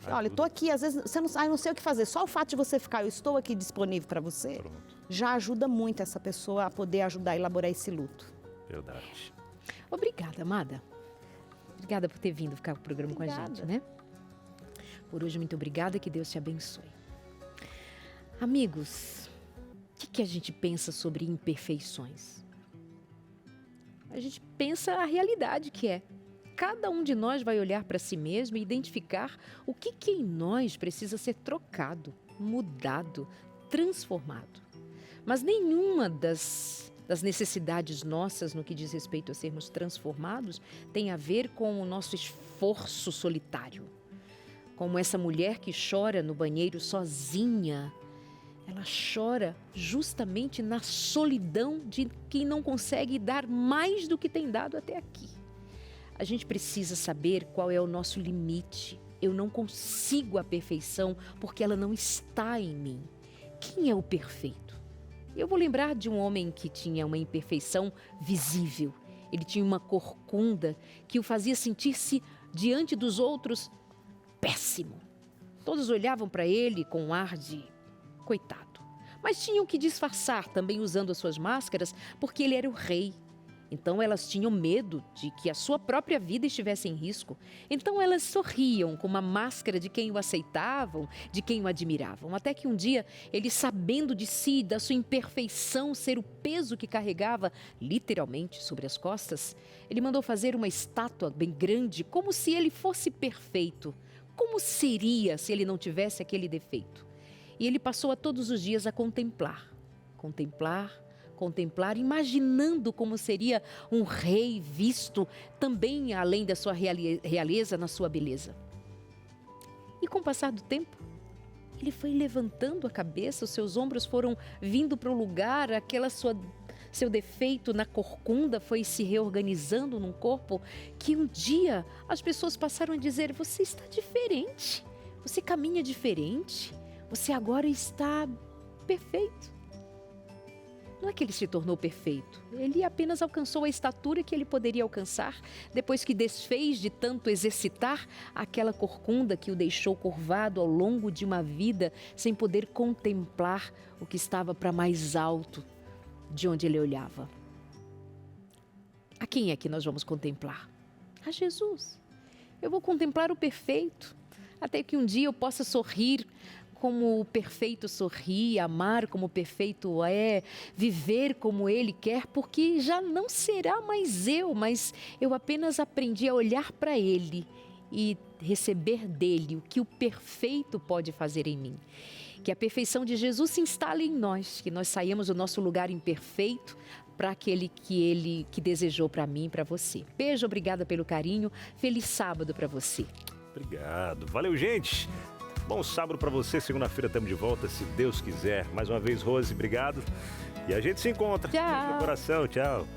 Olha, eu estou aqui, às vezes você não sei o que fazer. Só o fato de você ficar, eu estou aqui disponível para você, já ajuda muito essa pessoa a poder ajudar a elaborar esse luto. Verdade. Obrigada, amada. Obrigada por ter vindo ficar com o programa com a gente, né? Por hoje, muito obrigada, que Deus te abençoe. Amigos, o que a gente pensa sobre imperfeições? A gente pensa a realidade que é. Cada um de nós vai olhar para si mesmo e identificar o que em nós precisa ser trocado, mudado, transformado. Mas nenhuma das necessidades nossas no que diz respeito a sermos transformados tem a ver com o nosso esforço solitário. Como essa mulher que chora no banheiro sozinha, ela chora justamente na solidão de quem não consegue dar mais do que tem dado até aqui. A gente precisa saber qual é o nosso limite. Eu não consigo a perfeição porque ela não está em mim. Quem é o perfeito? Eu vou lembrar de um homem que tinha uma imperfeição visível. Ele tinha uma corcunda que o fazia sentir-se diante dos outros péssimo. Todos olhavam para ele com um ar de coitado. Mas tinham que disfarçar também usando as suas máscaras porque ele era o rei. Então elas tinham medo de que a sua própria vida estivesse em risco. Então elas sorriam com uma máscara de quem o aceitavam, de quem o admiravam. Até que um dia, ele, sabendo de si, da sua imperfeição ser o peso que carregava literalmente sobre as costas, ele mandou fazer uma estátua bem grande, como se ele fosse perfeito. Como seria se ele não tivesse aquele defeito? E ele passou a todos os dias a contemplar, imaginando como seria um rei visto também além da sua realeza, na sua beleza. E com o passar do tempo, ele foi levantando a cabeça, os seus ombros foram vindo para o lugar, seu defeito na corcunda foi se reorganizando num corpo que um dia as pessoas passaram a dizer: você está diferente, você caminha diferente, você agora está perfeito. Não é que ele se tornou perfeito, ele apenas alcançou a estatura que ele poderia alcançar depois que desfez de tanto exercitar aquela corcunda que o deixou curvado ao longo de uma vida sem poder contemplar o que estava para mais alto de onde ele olhava. A quem é que nós vamos contemplar? A Jesus. Eu vou contemplar o perfeito, até que um dia eu possa sorrir como o perfeito sorri, amar como o perfeito é, viver como ele quer, porque já não será mais eu, mas eu apenas aprendi a olhar para ele e receber dele o que o perfeito pode fazer em mim. Que a perfeição de Jesus se instale em nós, que nós saímos do nosso lugar imperfeito para aquele que ele desejou para mim e para você. Beijo, obrigada pelo carinho, feliz sábado para você. Obrigado, valeu, gente. Bom sábado para você, segunda-feira estamos de volta, se Deus quiser. Mais uma vez, Rose, obrigado. E a gente se encontra. Tchau. Beijo no coração, tchau.